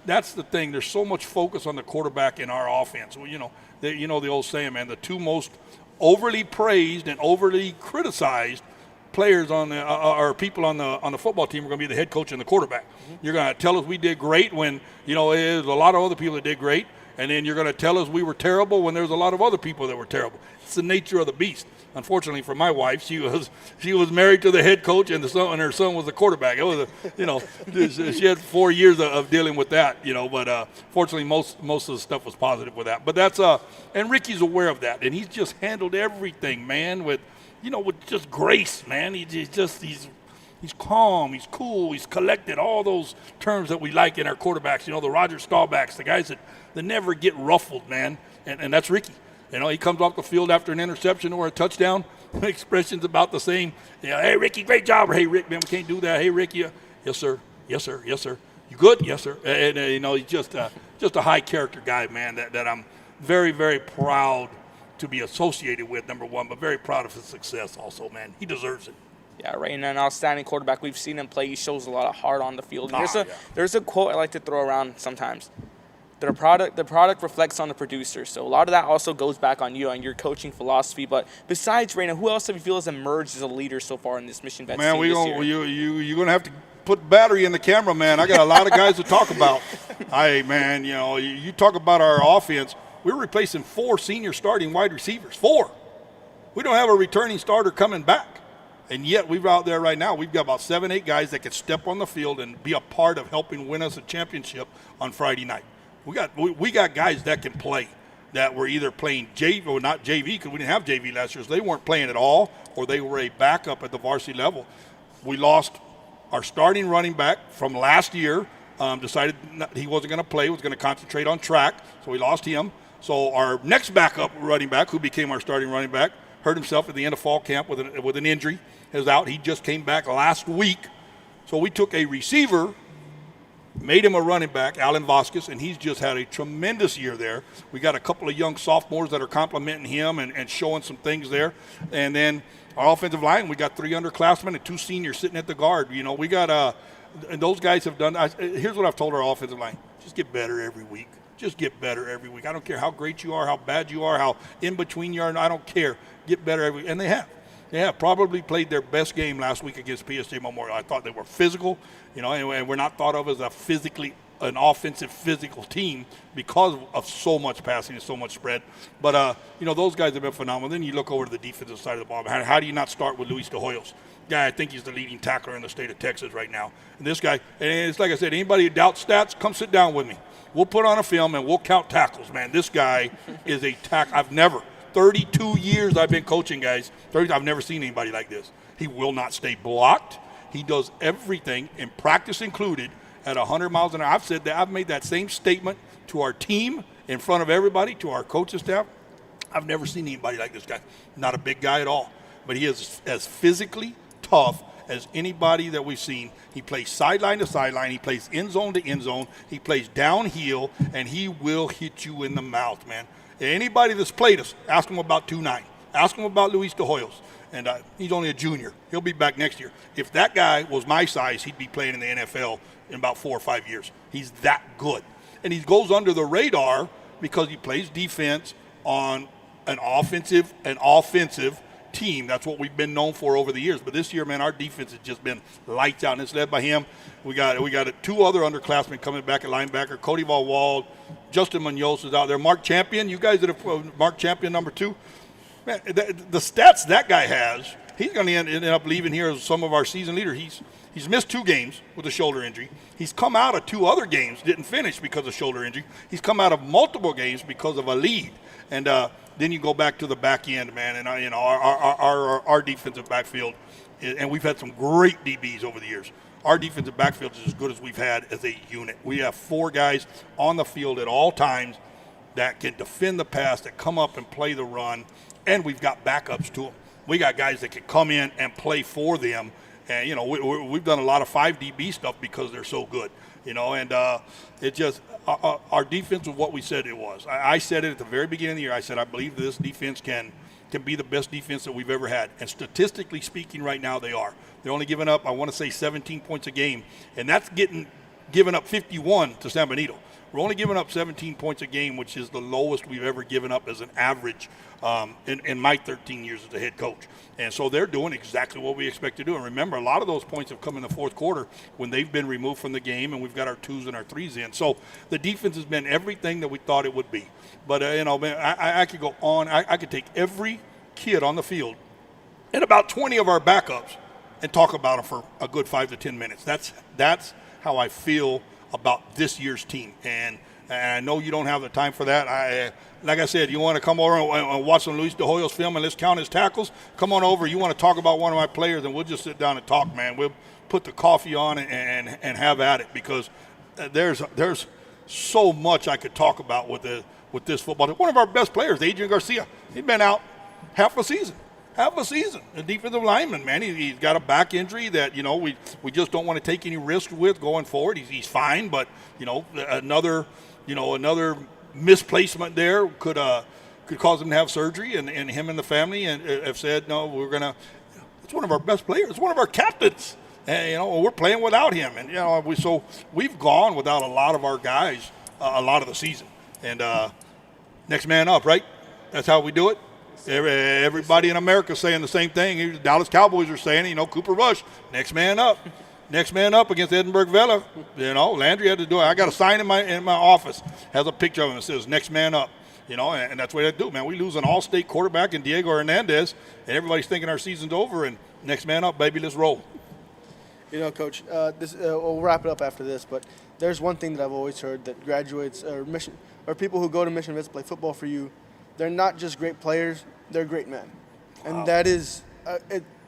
the thing. There's so much focus on the quarterback in our offense. Well, the old saying, man, the two most overly praised and overly criticized players or people on the football team are going to be the head coach and the quarterback. Mm-hmm. You're going to tell us we did great when, there's a lot of other people that did great. And then you're going to tell us we were terrible when there's a lot of other people that were terrible. It's the nature of the beast. Unfortunately for my wife, she was married to the head coach, and her son was the quarterback. It was she had 4 years of dealing with that, But fortunately, most of the stuff was positive with that. But that's and Ricky's aware of that, and he's just handled everything, man, with just grace, man. He's calm, he's cool, he's collected, all those terms that we like in our quarterbacks, the Roger Staubachs, the guys that never get ruffled, man, and that's Ricky. He comes off the field after an interception or a touchdown, expressions about the same. Hey, Ricky, great job. Or, hey, Rick, man, we can't do that. Hey, Ricky, yes, sir, yes, sir, yes, sir. You good? Yes, sir. And he's just a high character guy, man, that I'm very, very proud to be associated with, number one, but very proud of his success also, man. He deserves it. Yeah, right. And an outstanding quarterback. We've seen him play. He shows a lot of heart on the field. There's a quote I like to throw around sometimes. The product reflects on the producer. So a lot of that also goes back on you and your coaching philosophy. But besides Reyna, who else do you feel has emerged as a leader so far in this Mission Vets team this year? You're going to have to put battery in the camera, man. I got a lot of guys to talk about. Hey, man, you talk about our offense. We're replacing 4 senior starting wide receivers. 4. We don't have a returning starter coming back. And yet we're out there right now. We've got about 7, 8 guys that could step on the field and be a part of helping win us a championship on Friday night. We got guys that can play, that were either playing JV or not JV, because we didn't have JV last year, so they weren't playing at all, or they were a backup at the varsity level. We lost our starting running back from last year, decided he wasn't going to play, was going to concentrate on track, so we lost him. So our next backup running back, who became our starting running back, hurt himself at the end of fall camp with an injury, is out. He just came back last week. So we took a receiver, made him a running back, Alan Vasquez, and he's just had a tremendous year there. We got a couple of young sophomores that are complimenting him and showing some things there. And then our offensive line, we got 3 underclassmen and 2 seniors sitting at the guard. We got and those guys have done. Here's what I've told our offensive line: just get better every week. Just get better every week. I don't care how great you are, how bad you are, how in between you are. I don't care. Get better every week. And they have. They have probably played their best game last week against PSJA Memorial. I thought they were physical, and we're not thought of as a physically an offensive physical team because of so much passing and so much spread. But, those guys have been phenomenal. Then you look over to the defensive side of the ball. How do you not start with Luis De Hoyos? Guy, I think he's the leading tackler in the state of Texas right now. And this guy, and it's like I said, anybody who doubts stats, come sit down with me. We'll put on a film and we'll count tackles, man. This guy is a 32 years I've been coaching, guys. I've never seen anybody like this. He will not stay blocked. He does everything, in practice included, at 100 miles an hour. I've said that. I've made that same statement to our team in front of everybody, to our coaching staff. I've never seen anybody like this guy. Not a big guy at all, but he is as physically tough as anybody that we've seen. He plays sideline to sideline. He plays end zone to end zone. He plays downhill, and he will hit you in the mouth, man. Anybody that's played us, ask him about 2'9". Ask him about Luis De Hoyos. And he's only a junior. He'll be back next year. If that guy was my size, he'd be playing in the NFL in about 4 or 5 years. He's that good. And he goes under the radar because he plays defense on an offensive team. That's what we've been known for over the years. But this year, man, our defense has just been lights out, and it's led by him. We got 2 other underclassmen coming back at linebacker. Cody Valwald, Justin Munoz is out there. Mark Champion, you guys that have Mark Champion number 2. Man, the stats that guy has, he's going to end up leaving here as some of our season leader. He's missed 2 games with a shoulder injury. He's come out of 2 other games, didn't finish because of shoulder injury. He's come out of multiple games because of a lead. And then you go back to the back end, man, and our defensive backfield, and we've had some great DBs over the years. Our defensive backfield is as good as we've had as a unit. We have 4 guys on the field at all times that can defend the pass, that come up and play the run, and we've got backups to them. We got guys that can come in and play for them, and we've done a lot of 5 DB stuff because they're so good. And it just our defense was what we said it was. I said it at the very beginning of the year. I said I believe this defense can be the best defense that we've ever had. And statistically speaking, right now they are. They're only giving up, I want to say, 17 points a game, and that's giving up 51 to San Benito. We're only giving up 17 points a game, which is the lowest we've ever given up as an average in my 13 years as a head coach. And so they're doing exactly what we expect to do. And remember, a lot of those points have come in the fourth quarter when they've been removed from the game and we've got our 2s and our 3s in. So the defense has been everything that we thought it would be. But, man, I could go on. I could take every kid on the field and about 20 of our backups and talk about them for a good 5 to 10 minutes. That's how I feel about this year's team. And I know you don't have the time for that. Like I said, you want to come over and watch some Luis De Hoyos film and let's count his tackles, come on over. You want to talk about one of my players, and we'll just sit down and talk, man. We'll put the coffee on and have at it, because there's so much I could talk about with this football. One of our best players, Adrian Garcia, he's been out half a season. A defensive lineman, man. He's got a back injury that, we just don't want to take any risk with going forward. He's fine, but, another misplacement there could cause him to have surgery, and him and the family and have said, no, it's one of our best players. It's one of our captains. And, we're playing without him. And, so we've gone without a lot of our guys a lot of the season. And next man up, right? That's how we do it. Everybody in America is saying the same thing. The Dallas Cowboys are saying, Cooper Rush, next man up. Next man up against Edinburgh Vela. Landry had to do it. I got a sign in my office. Has a picture of him that says next man up. And that's what they do, man. We lose an all-state quarterback in Diego Hernandez, and everybody's thinking our season's over, and next man up, baby, let's roll. Coach, we'll wrap it up after this, but there's one thing that I've always heard, that graduates or people who go to Mission Vets play football for you, they're not just great players, they're great men. Wow. And that is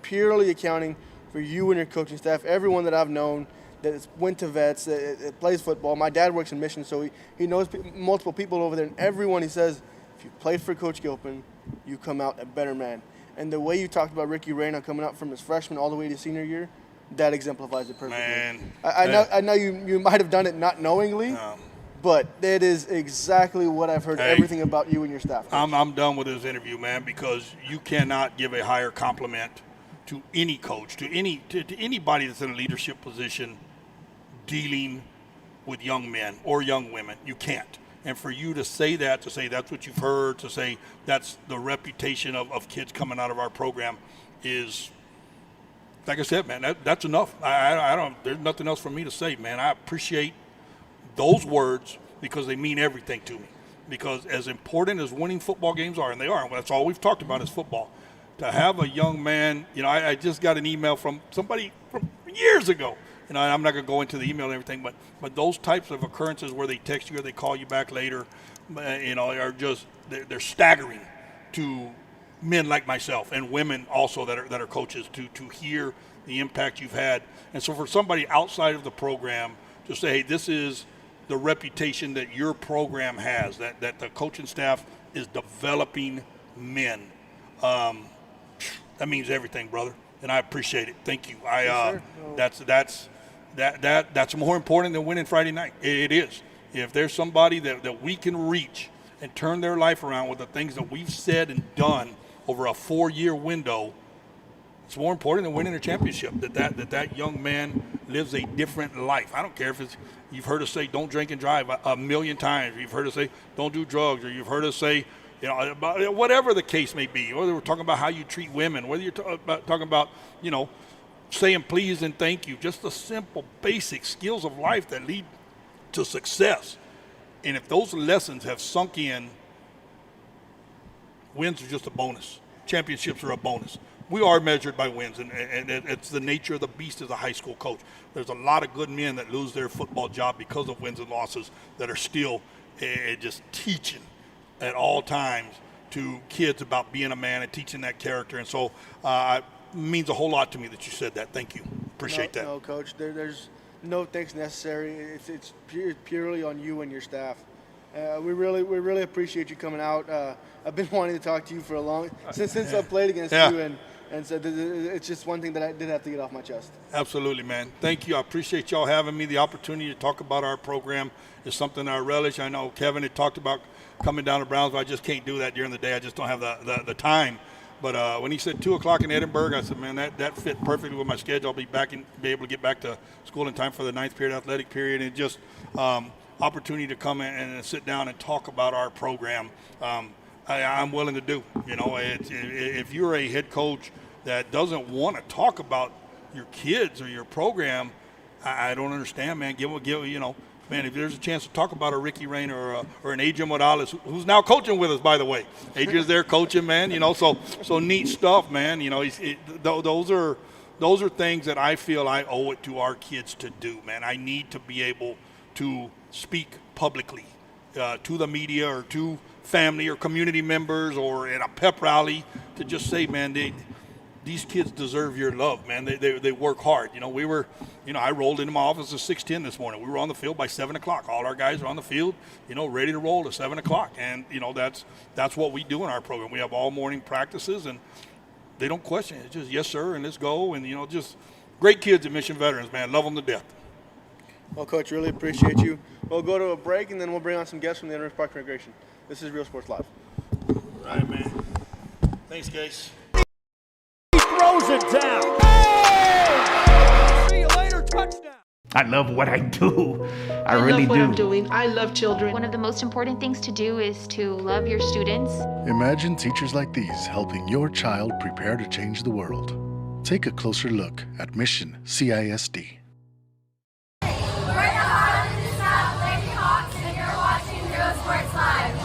purely accounting for you and your coaching staff. Everyone that I've known that went to Vets, that plays football. My dad works in Mission, so he knows multiple people over there. And everyone, he says, if you played for Coach Gilpin, you come out a better man. And the way you talked about Ricky Reyna coming out from his freshman all the way to senior year, that exemplifies it perfectly. Man, I know you might have done it not knowingly, but that is exactly what I've heard, everything about you and your staff. I'm done with this interview, man, because you cannot give a higher compliment to any coach, to anybody that's in a leadership position dealing with young men or young women. You can't. And for you to say that's what you've heard, to say that's the reputation of kids coming out of our program is, like I said, man, that's enough. I don't. There's nothing else for me to say, man. I appreciate those words because they mean everything to me. Because as important as winning football games are, and they are, that's all we've talked about is football, to have a young man, I just got an email from somebody from years ago. I'm not going to go into the email and everything, but those types of occurrences where they text you or they call you back later, are just, they're staggering to men like myself and women also that are coaches to hear the impact you've had. And so for somebody outside of the program to say, hey, this is the reputation that your program has, that the coaching staff is developing men. That means everything, brother, and I appreciate it. Thank you. That's more important than winning Friday night. It is. If there's somebody that we can reach and turn their life around with the things that we've said and done over a 4-year window, it's more important than winning a championship. That young man lives a different life. I don't care if you've heard us say don't drink and drive a million times. You've heard us say don't do drugs, or you've heard us say, whatever the case may be. Whether we're talking about how you treat women, whether you're talking about, saying please and thank you, just the simple, basic skills of life that lead to success. And if those lessons have sunk in, wins are just a bonus. Championships are a bonus. We are measured by wins, and it's the nature of the beast as a high school coach. There's a lot of good men that lose their football job because of wins and losses that are still just teaching at all times to kids about being a man and teaching that character. And so it means a whole lot to me that you said that. Thank you. Appreciate that. No, Coach, there's no thanks necessary. It's purely on you and your staff. We really appreciate you coming out. I've been wanting to talk to you for since I played against you, and so it's just one thing that I did have to get off my chest. Absolutely, man. Thank you. I appreciate y'all having me. The opportunity to talk about our program is something I relish. I know Kevin had talked about coming down to Brownsville. I just can't do that during the day. I just don't have the time. But when he said 2 o'clock in Edinburgh, I said, man, that fit perfectly with my schedule. I'll be able to get back to school in time for the 9th period athletic period, and just opportunity to come in and sit down and talk about our program. I'm willing to do. If you're a head coach that doesn't want to talk about your kids or your program, I don't understand, man. Man, if there's a chance to talk about a Ricky Rain or an Adrian Morales, who's now coaching with us, by the way. Adrian's there coaching, man. So neat stuff, man. Those are things that I feel I owe it to our kids to do, man. I need to be able to speak publicly to the media or to family or community members or in a pep rally to just say, man, these kids deserve your love, man. They work hard. I rolled into my office at 6:10 this morning. We were on the field by 7 o'clock. All our guys are on the field, ready to roll at 7 o'clock. And, that's what we do in our program. We have all morning practices, and they don't question it. It's just, yes, sir, and let's go. And, just great kids at Mission Veterans, man. Love them to death. Well, Coach, really appreciate you. We'll go to a break, and then we'll bring on some guests from the Interest Park and Recreation. This is Real Sports Live. All right, man. Thanks, guys. Throws it down. Hey! See you later, touchdown. I love what I do. I really love what do. I'm doing. I love children. One of the most important things to do is to love your students. Imagine teachers like these helping your child prepare to change the world. Take a closer look at Mission CISD. We're the Harlem and South Lady Hawks, and you're watching Real Sports Live.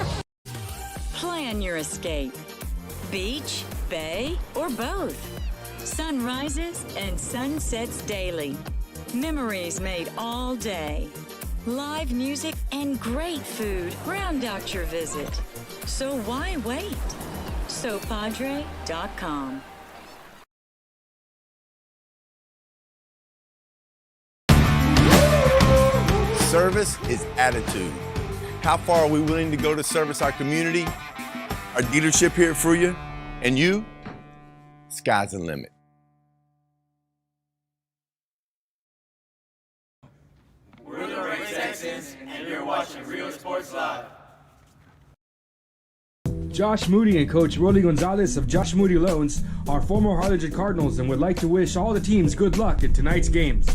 Awesome! Plan your escape. Beach, bay, or both. Sunrises and sunsets daily. Memories made all day. Live music and great food round out your visit. So why wait? SoPadre.com. Service is attitude. How far are we willing to go to service our community, our dealership here for you, and you? Sky's the limit. We're the Ray Texans, and you're watching Real Sports Live. Josh Moody and Coach Rolly Gonzalez of Josh Moody Loans are former Harlingen Cardinals and would like to wish all the teams good luck in tonight's games.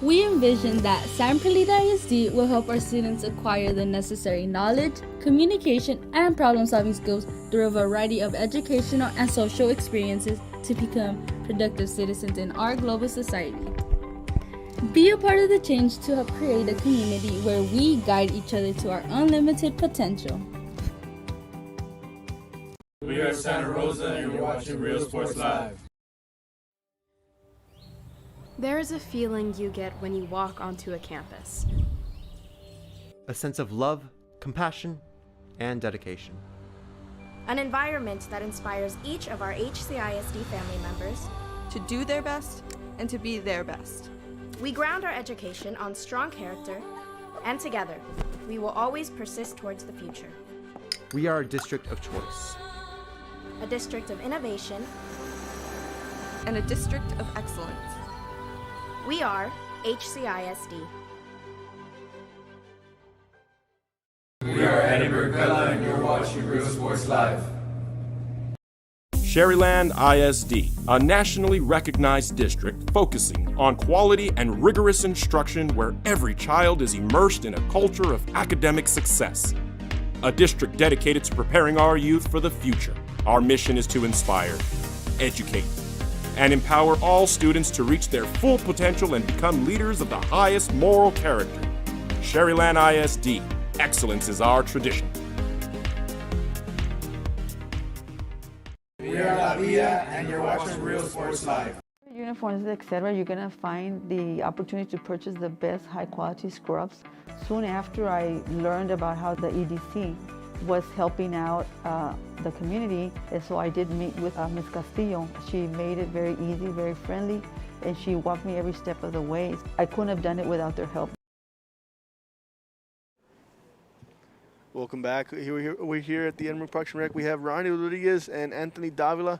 We envision that San Perlita ISD will help our students acquire the necessary knowledge, communication, and problem-solving skills through a variety of educational and social experiences to become productive citizens in our global society. Be a part of the change to help create a community where we guide each other to our unlimited potential. We are Santa Rosa, and you're watching Real Sports Live. There is a feeling you get when you walk onto a campus. A sense of love, compassion, and dedication. An environment that inspires each of our HCISD family members to do their best and to be their best. We ground our education on strong character, and together, we will always persist towards the future. We are a district of choice. A district of innovation. And a district of excellence. We are HCISD. We are Edinburgh Bella, and you're watching Real Sports Live. Sherryland ISD, a nationally recognized district focusing on quality and rigorous instruction where every child is immersed in a culture of academic success. A district dedicated to preparing our youth for the future. Our mission is to inspire, educate, and empower all students to reach their full potential and become leaders of the highest moral character. Sherryland ISD, excellence is our tradition. We are La Villa, and you're watching Real Sports Live. Uniforms, etc., you're gonna find the opportunity to purchase the best high-quality scrubs. Soon after I learned about how the EDC was helping out the community, and so I did meet with Ms. Castillo. She made it very easy, very friendly, and she walked me every step of the way. I couldn't have done it without their help. Welcome back. We're here at the Edinburgh Parks and Rec. We have Ronnie Rodriguez and Anthony Davila.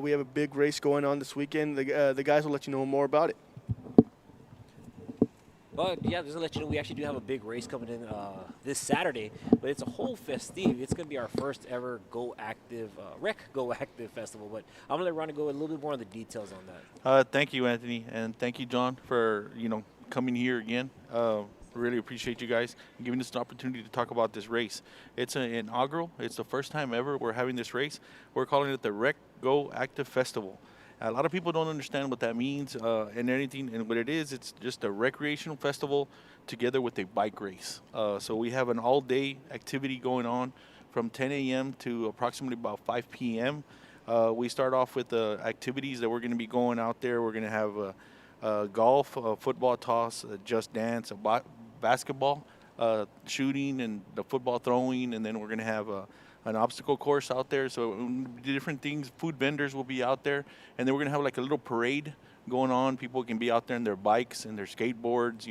We have a big race going on this weekend. The guys will let you know more about it. Well, yeah, just to let you know, we actually do have a big race coming in this Saturday, but it's a whole festive. It's going to be our first ever Go Active, Rec Go Active Festival, but I'm going to let Ronnie go a little bit more on the details on that. Thank you, Anthony, and thank you, John, for, coming here again. Really appreciate you guys giving us an opportunity to talk about this race. It's an inaugural. It's the first time ever we're having this race. We're calling it the Rec Go Active Festival. A lot of people don't understand what that means and anything, and what it is, it's just a recreational festival together with a bike race. So we have an all-day activity going on from 10 a.m. to approximately about 5 p.m. We start off with the activities that we're going to be going out there. We're going to have golf, football toss, just dance, basketball, shooting, and the football throwing, and then we're going to have an obstacle course out there. So different things, food vendors will be out there, and then we're going to have like a little parade going on. People can be out there on their bikes and their skateboards,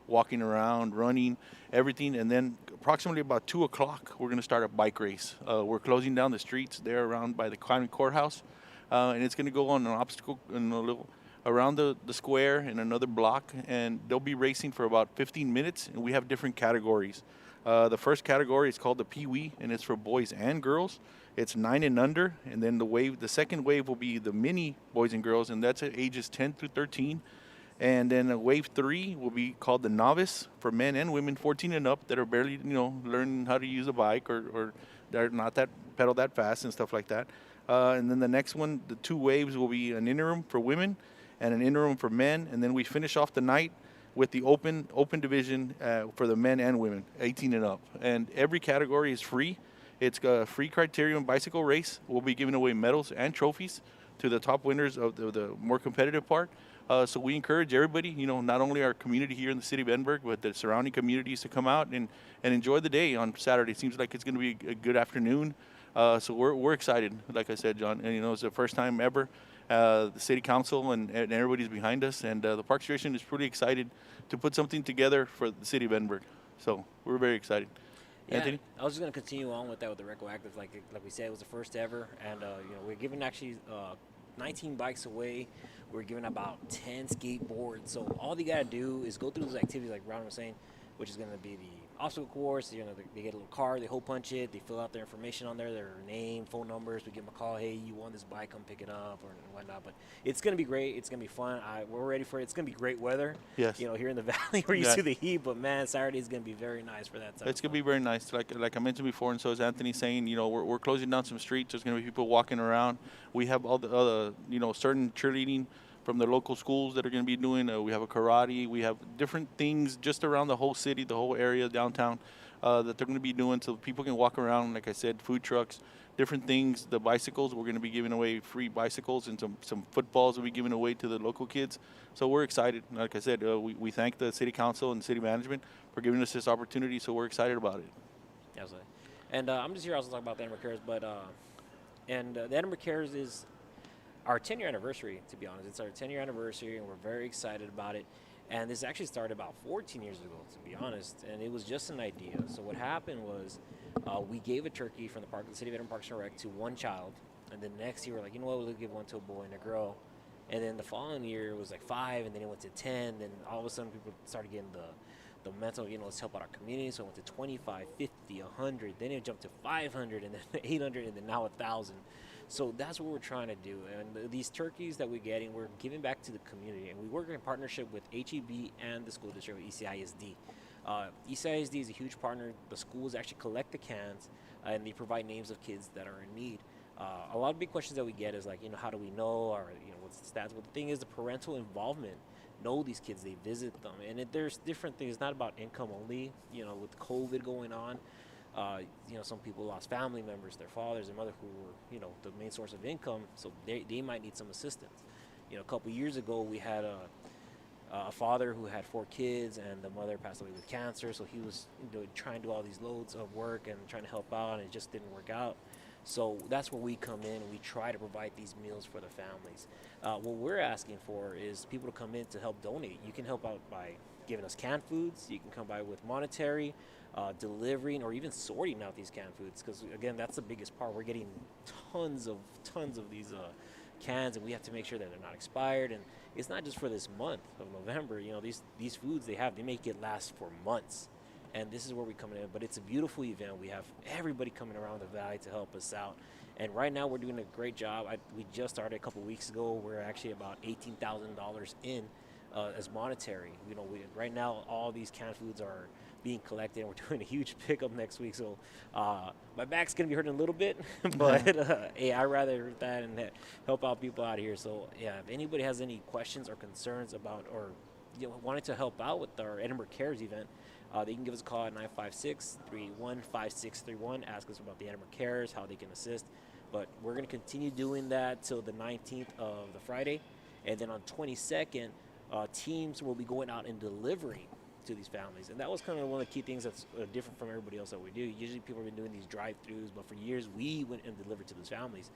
walking around, running, everything. And then approximately about 2 o'clock, we're going to start a bike race. We're closing down the streets there around by the county courthouse, and it's going to go on an obstacle and a little around the square in another block, and they'll be racing for about 15 minutes, and we have different categories. The first category is called the Pee-wee, and it's for boys and girls. It's 9 and under, and then the second wave will be the mini boys and girls, and that's at ages 10 through 13. And then wave 3 will be called the novice for men and women 14 and up that are barely, learning how to use a bike or they're not that pedal that fast and stuff like that. And then the next one, the 2 waves will be an interim for women and an interim for men, and then we finish off the night with the open division for the men and women, 18 and up. And every category is free. It's a free criterion bicycle race. We'll be giving away medals and trophies to the top winners of the more competitive part. So we encourage everybody, not only our community here in the city of Edinburgh, but the surrounding communities to come out and enjoy the day on Saturday. It seems like it's going to be a good afternoon. So we're excited, like I said, John. And, it's the first time ever. The city council and everybody's behind us, and the Parks Station is pretty excited to put something together for the city of Edinburgh. So we're very excited. Yeah, Anthony? I was just going to continue on with that with the Rec Go Active. Like we said, it was the first ever, and we're giving actually 19 bikes away. We're giving about 10 skateboards. So all you got to do is go through those activities like Ron was saying, which is going to be the obstacle course. They get a little card, they hole punch it, they fill out their information on there, their name, phone numbers. We give them a call, hey, you won this bike, come pick it up or whatnot. But it's gonna be great. It's gonna be fun. We're ready for it. It's gonna be great weather. Yes. Here in the valley, we're used to the heat, but man, Saturday is gonna be very nice for that time. It's gonna be very nice. Like I mentioned before, and so as Anthony saying, we're closing down some streets. There's gonna be people walking around. We have all the other, certain cheerleading from the local schools that are going to be doing. We have a karate. We have different things just around the whole city, the whole area, downtown, that they're going to be doing so people can walk around. Like I said, food trucks, different things. The bicycles, we're going to be giving away free bicycles, and some footballs will be given away to the local kids. So we're excited. Like I said, we thank the city council and city management for giving us this opportunity, so we're excited about it. Absolutely. And I'm just here also talking about the Edinburgh Cares, but the Edinburgh Cares is our 10-year anniversary, to be honest. It's our 10-year anniversary, and we're very excited about it. And this actually started about 14 years ago, to be honest, and it was just an idea. So what happened was we gave a turkey from the city of Edinburgh Parks and Rec to one child, and then next year we're like, you know what, we'll give one to a boy and a girl. And then the following year it was like 5, and then it went to 10. Then all of a sudden people started getting the mental, let's help out our community. So it went to 25, 50, 100. Then it jumped to 500, and then 800, and then now 1,000. So that's what we're trying to do. And these turkeys that we're getting, we're giving back to the community. And we work in partnership with HEB and the school district with ECISD. ECISD is a huge partner. The schools actually collect the cans, and they provide names of kids that are in need. A lot of big questions that we get is like, how do we know, or what's the stats? Well, the thing is, the parental involvement. Know these kids, they visit them, and there's different things. It's not about income only. With COVID going on, some people lost family members, their fathers and mother, who were the main source of income, so they might need some assistance. A couple years ago, we had a father who had 4 kids, and the mother passed away with cancer. So he was trying to do all these loads of work and trying to help out, and it just didn't work out. So that's where we come in, and we try to provide these meals for the families. What we're asking for is people to come in to help donate. You can help out by giving us canned foods. You can come by with monetary, delivering, or even sorting out these canned foods. Because again, that's the biggest part. We're getting tons of these cans, and we have to make sure that they're not expired. And it's not just for this month of November. These foods they make it last for months. And this is where we come in. But it's a beautiful event. We have everybody coming around the valley to help us out. And right now we're doing a great job. We just started a couple weeks ago. We're actually about $18,000 in as monetary. Right now all these canned foods are being collected, and we're doing a huge pickup next week. So my back's gonna be hurting a little bit, but hey, I'd rather hurt that and help out people out here. So yeah, if anybody has any questions or concerns about, or wanted to help out with our Edinburgh Cares event, they can give us a call at 956-315-5631. Ask us about the Edinburgh Cares, how they can assist. But we're going to continue doing that till the 19th of the Friday. And then on 22nd, teams will be going out and delivering to these families. And that was kind of one of the key things that's different from everybody else that we do. Usually people have been doing these drive-thrus, but for years we went and delivered to those families.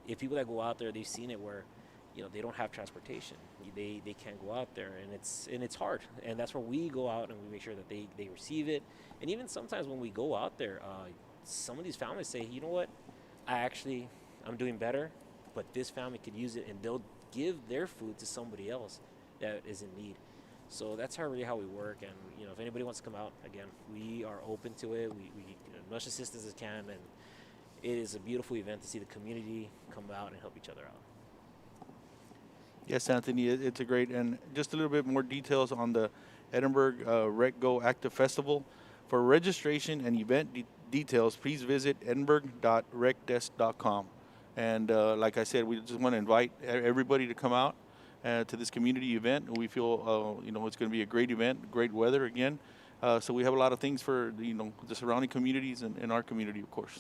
If people that go out there, they've seen it where they don't have transportation. They can't go out there, and it's hard. And that's where we go out and we make sure that they receive it. And even sometimes when we go out there, some of these families say, you know what, I'm doing better, but this family could use it, and they'll give their food to somebody else that is in need. So that's how we work. And if anybody wants to come out, again, we are open to it. We as much assistance as can, and it is a beautiful event to see the community come out and help each other out. Yes, Anthony, it's a great, and just a little bit more details on the Edinburgh Rec Go Active Festival. For registration and event details, please visit edinburgh.recdesk.com. And like I said, we just want to invite everybody to come out to this community event. We feel, it's going to be a great event, great weather again. So we have a lot of things for, the surrounding communities and our community, of course.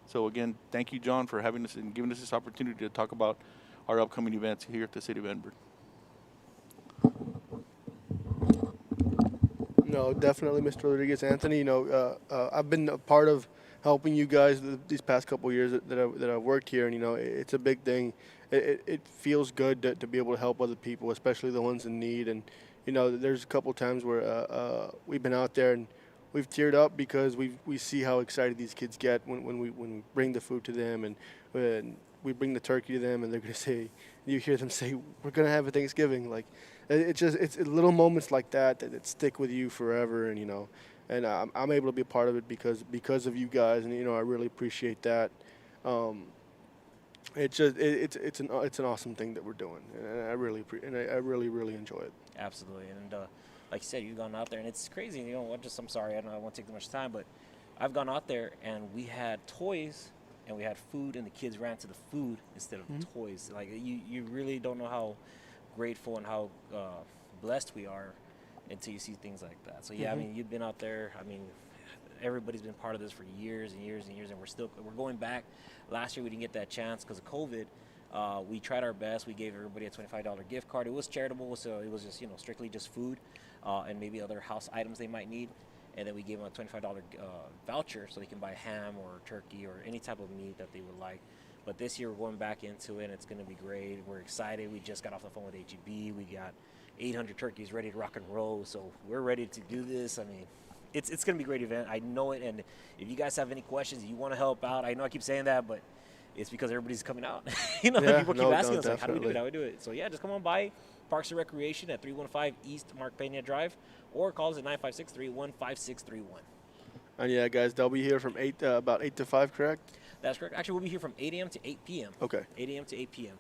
So again, thank you, John, for having us and giving us this opportunity to talk about our upcoming events here at the City of Edinburgh. No, definitely, Mr. Rodriguez. Anthony, I've been a part of helping you guys these past couple of years that I've worked here, and it's a big thing. It feels good to be able to help other people, especially the ones in need. And there's a couple of times where we've been out there and we've teared up because we see how excited these kids get when we bring the food to them, and when we bring the turkey to them, and they're going to say, you hear them say, we're going to have a Thanksgiving. Like, it's little moments like that stick with you forever. And, and I'm able to be a part of it because of you guys, and I really appreciate that. It's just it's an awesome thing that we're doing, and I really enjoy it. Absolutely, and like you said, you've gone out there, and it's crazy. I'm sorry, I don't want to take too much time, but I've gone out there and we had toys and we had food, and the kids ran to the food instead of the toys. Like you really don't know how grateful and how blessed we are until you see things like that. So yeah, I mean, you've been out there. I mean, everybody's been part of this for years and years and years, and we're going back. Last year we didn't get that chance because of COVID. We tried our best. We gave everybody a $25 gift card. It was charitable, so it was just strictly just food and maybe other house items they might need. And then we gave them a $25 voucher so they can buy ham or turkey or any type of meat that they would like. But this year we're going back into it, and it's going to be great. We're excited. We just got off the phone with HEB. We got 800 turkeys ready to rock and roll, so we're ready to do this. I mean, it's going to be a great event. I know it, and if you guys have any questions, you want to help out, I know I keep saying that, but it's because everybody's coming out. People keep asking us, like, how do we do it? How do we do it? So, yeah, just come on by Parks and Recreation at 315 East Mark Pena Drive, or call us at 956-315-5631. And, yeah, guys, they'll be here from about 8 to 5, correct? That's correct. Actually, we'll be here from 8 a.m. to 8 p.m. Okay. 8 a.m. to 8 p.m.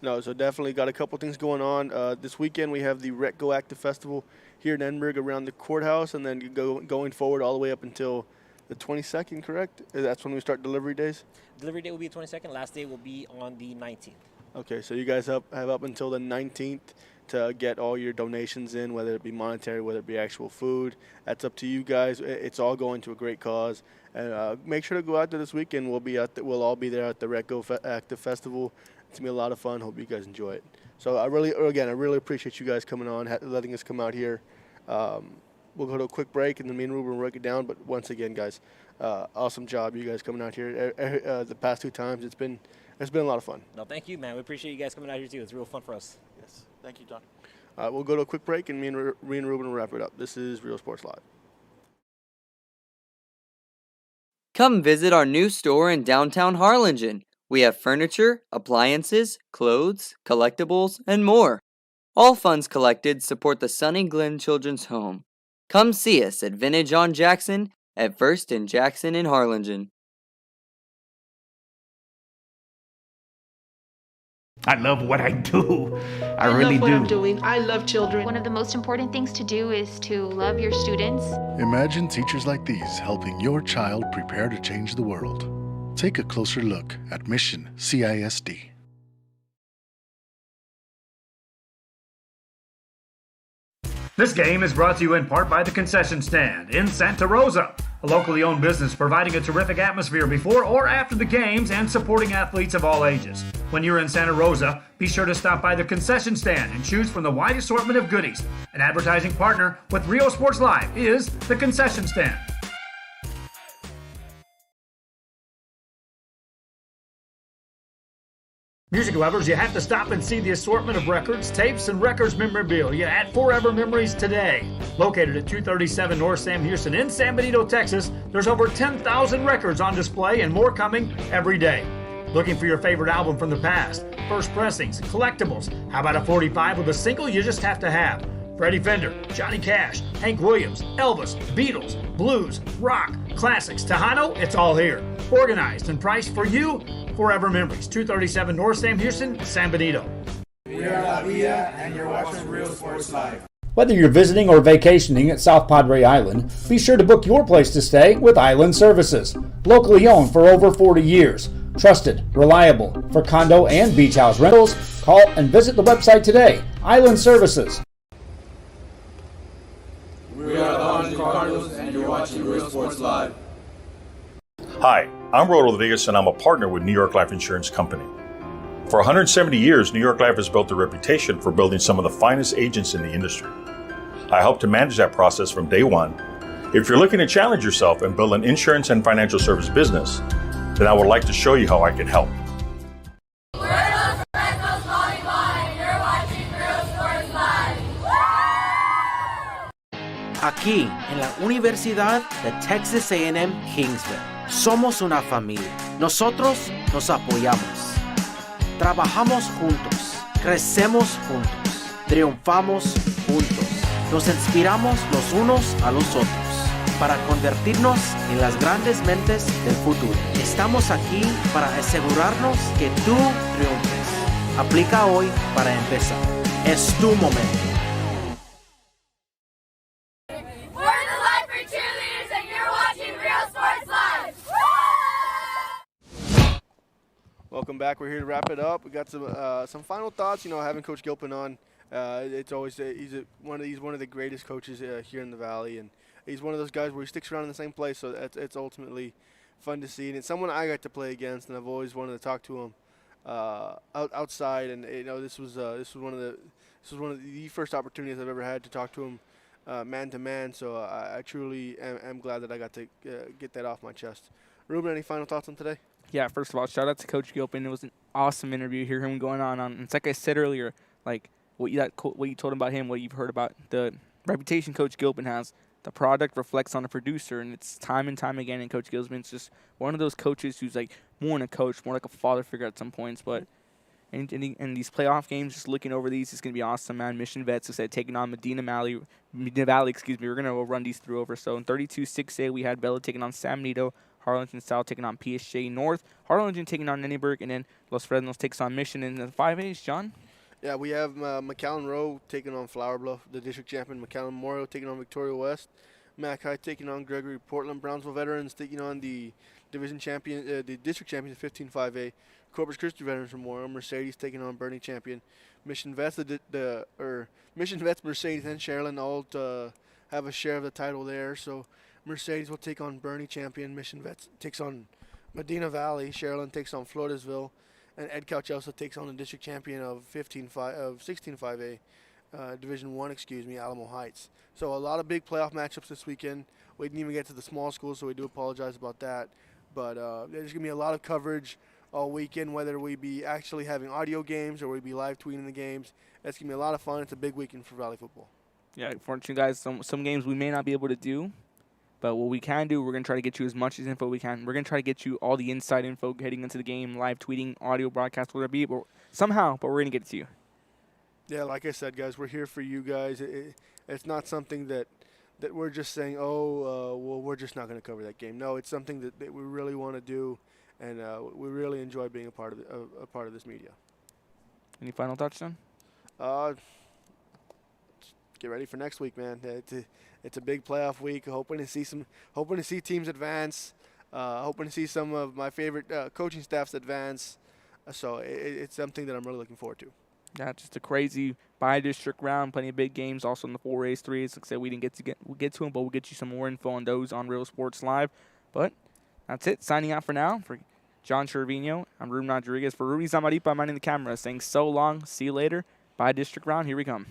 No, so definitely got a couple things going on. This weekend we have the Rec Go Active Festival here in Edinburgh around the courthouse, and then going forward all the way up until the 22nd, correct? That's when we start delivery days? Delivery day will be the 22nd. Last day will be on the 19th. Okay, so you guys have up until the 19th to get all your donations in, whether it be monetary, whether it be actual food. That's up to you guys. It's all going to a great cause. And make sure to go out there this weekend. We'll all be there at the Rec Go Active Festival. It's going to be a lot of fun. Hope you guys enjoy it. So I really appreciate you guys coming on, letting us come out here. We'll go to a quick break, and then me and Ruben will break it down. But once again, guys, awesome job, you guys coming out here. The past 2 times, it's been a lot of fun. No, thank you, man. We appreciate you guys coming out here, too. It's real fun for us. Yes. Thank you, John. We'll go to a quick break, and me and Ruben will wrap it up. This is Real Sports Live. Come visit our new store in downtown Harlingen. We have furniture, appliances, clothes, collectibles, and more. All funds collected support the Sunny Glen Children's Home. Come see us at Vintage on Jackson at First and Jackson in Harlingen. I love what I do. I really love what do. I'm doing. I love children. One of the most important things to do is to love your students. Imagine teachers like these helping your child prepare to change the world. Take a closer look at Mission CISD. This game is brought to you in part by the Concession Stand in Santa Rosa, a locally owned business providing a terrific atmosphere before or after the games and supporting athletes of all ages. When you're in Santa Rosa, be sure to stop by the Concession Stand and choose from the wide assortment of goodies. An advertising partner with Rio Sports Live is the Concession Stand. Music lovers, you have to stop and see the assortment of records, tapes, and records memorabilia at Forever Memories today. Located at 237 North Sam Houston in San Benito, Texas, there's over 10,000 records on display and more coming every day. Looking for your favorite album from the past, first pressings, collectibles. How about a 45 with a single you just have to have? Freddie Fender, Johnny Cash, Hank Williams, Elvis, Beatles, blues, rock, classics, Tejano, it's all here. Organized and priced for you. Forever Memories, 237 North Sam Houston, San Benito. We are La Villa, and you're watching Real Sports Live. Whether you're visiting or vacationing at South Padre Island, be sure to book your place to stay with Island Services. Locally owned for over 40 years. Trusted, reliable for condo and beach house rentals. Call and visit the website today. Island Services. We are the Harlingen Cardinals, and you're watching Real Sports Live. Hi, I'm Rod Rodriguez, and I'm a partner with New York Life Insurance Company. For 170 years, New York Life has built a reputation for building some of the finest agents in the industry. I help to manage that process from day one. If you're looking to challenge yourself and build an insurance and financial service business, then I would like to show you how I can help. We're Los Fresnos Volleyball, and you're watching Real Sports Live. Aquí, en la Universidad de Texas A&M Kingsville. Somos una familia. Nosotros nos apoyamos. Trabajamos juntos. Crecemos juntos. Triunfamos juntos. Nos inspiramos los unos a los otros. para convertirnos en las grandes mentes del futuro. Estamos aquí para asegurarnos que tú triunfes. Aplica hoy para empezar. Es tu momento. We're the Lifer Cheerleaders, and you're watching Real Sports Live. Welcome back. We're here to wrap it up. We got some final thoughts. You know, having Coach Gilpin on, it's always he's one of the greatest coaches here in the Valley, and he's one of those guys where he sticks around in the same place. So it's ultimately fun to see, and it's someone I got to play against, and I've always wanted to talk to him outside. And you know, this was one of the first opportunities I've ever had to talk to him man to man. So I truly am glad that I got to get that off my chest. Ruben, any final thoughts on today? Yeah, first of all, shout out to Coach Gilpin. It was an awesome interview. Hear him going on. It's like I said earlier, like what you told him about him, what you've heard about the reputation Coach Gilpin has. The product reflects on the producer, and it's time and time again. And Coach Gilpin's just one of those coaches who's like more than a coach, more like a father figure at some points. But in these playoff games, just looking over these, it's gonna be awesome, man. Mission Vets, as I said, taking on Medina Valley. We're gonna run these through over. So in 32-6A, we had Bella taking on San Benito. Harlingen South taking on PSJA North. Harlingen taking on Nenneberg, and then Los Fresnos takes on Mission in the 5As. John? Yeah, we have McAllen Rowe taking on Flower Bluff, the district champion. McAllen Memorial taking on Victoria West. Mac High taking on Gregory Portland. Brownsville Veterans taking on the division champion, the district champion, 15-5A. Corpus Christi Veterans Memorial. Mercedes taking on Bernie champion. Mission Vets, Mission Vets, Mercedes, and Sharon all have a share of the title there. So Mercedes will take on Bernie champion. Mission Vets takes on Medina Valley. Sharon takes on Floresville. And Ed Couch also takes on the district champion of 16-5A, Division 1, Alamo Heights. So a lot of big playoff matchups this weekend. We didn't even get to the small schools, so we do apologize about that. But there's going to be a lot of coverage all weekend, whether we be actually having audio games or we be live tweeting the games. That's going to be a lot of fun. It's a big weekend for Valley football. Yeah, unfortunately, guys, some games we may not be able to do. But what we can do, we're going to try to get you as much info we can. We're going to try to get you all the inside info heading into the game, live tweeting, audio broadcast, whatever it be. But somehow, we're going to get it to you. Yeah, like I said, guys, we're here for you guys. It's not something that we're just saying, well, we're just not going to cover that game. No, it's something that we really want to do, and we really enjoy being a part of this media. Any final thoughts, John? Get ready for next week, man. It's a big playoff week. Hoping to see teams advance. Hoping to see some of my favorite coaching staffs advance. So it's something that I'm really looking forward to. Yeah, just a crazy bi-district round. Plenty of big games. Also in the 4As, 3As. Like I said, we didn't get to them, but we'll get you some more info on those on Real Sports Live. But that's it. Signing out for now. For John Chervino, I'm Ruben Rodriguez. For Rudy Zamaripa, minding the camera, saying so long. See you later. Bi-district round. Here we come.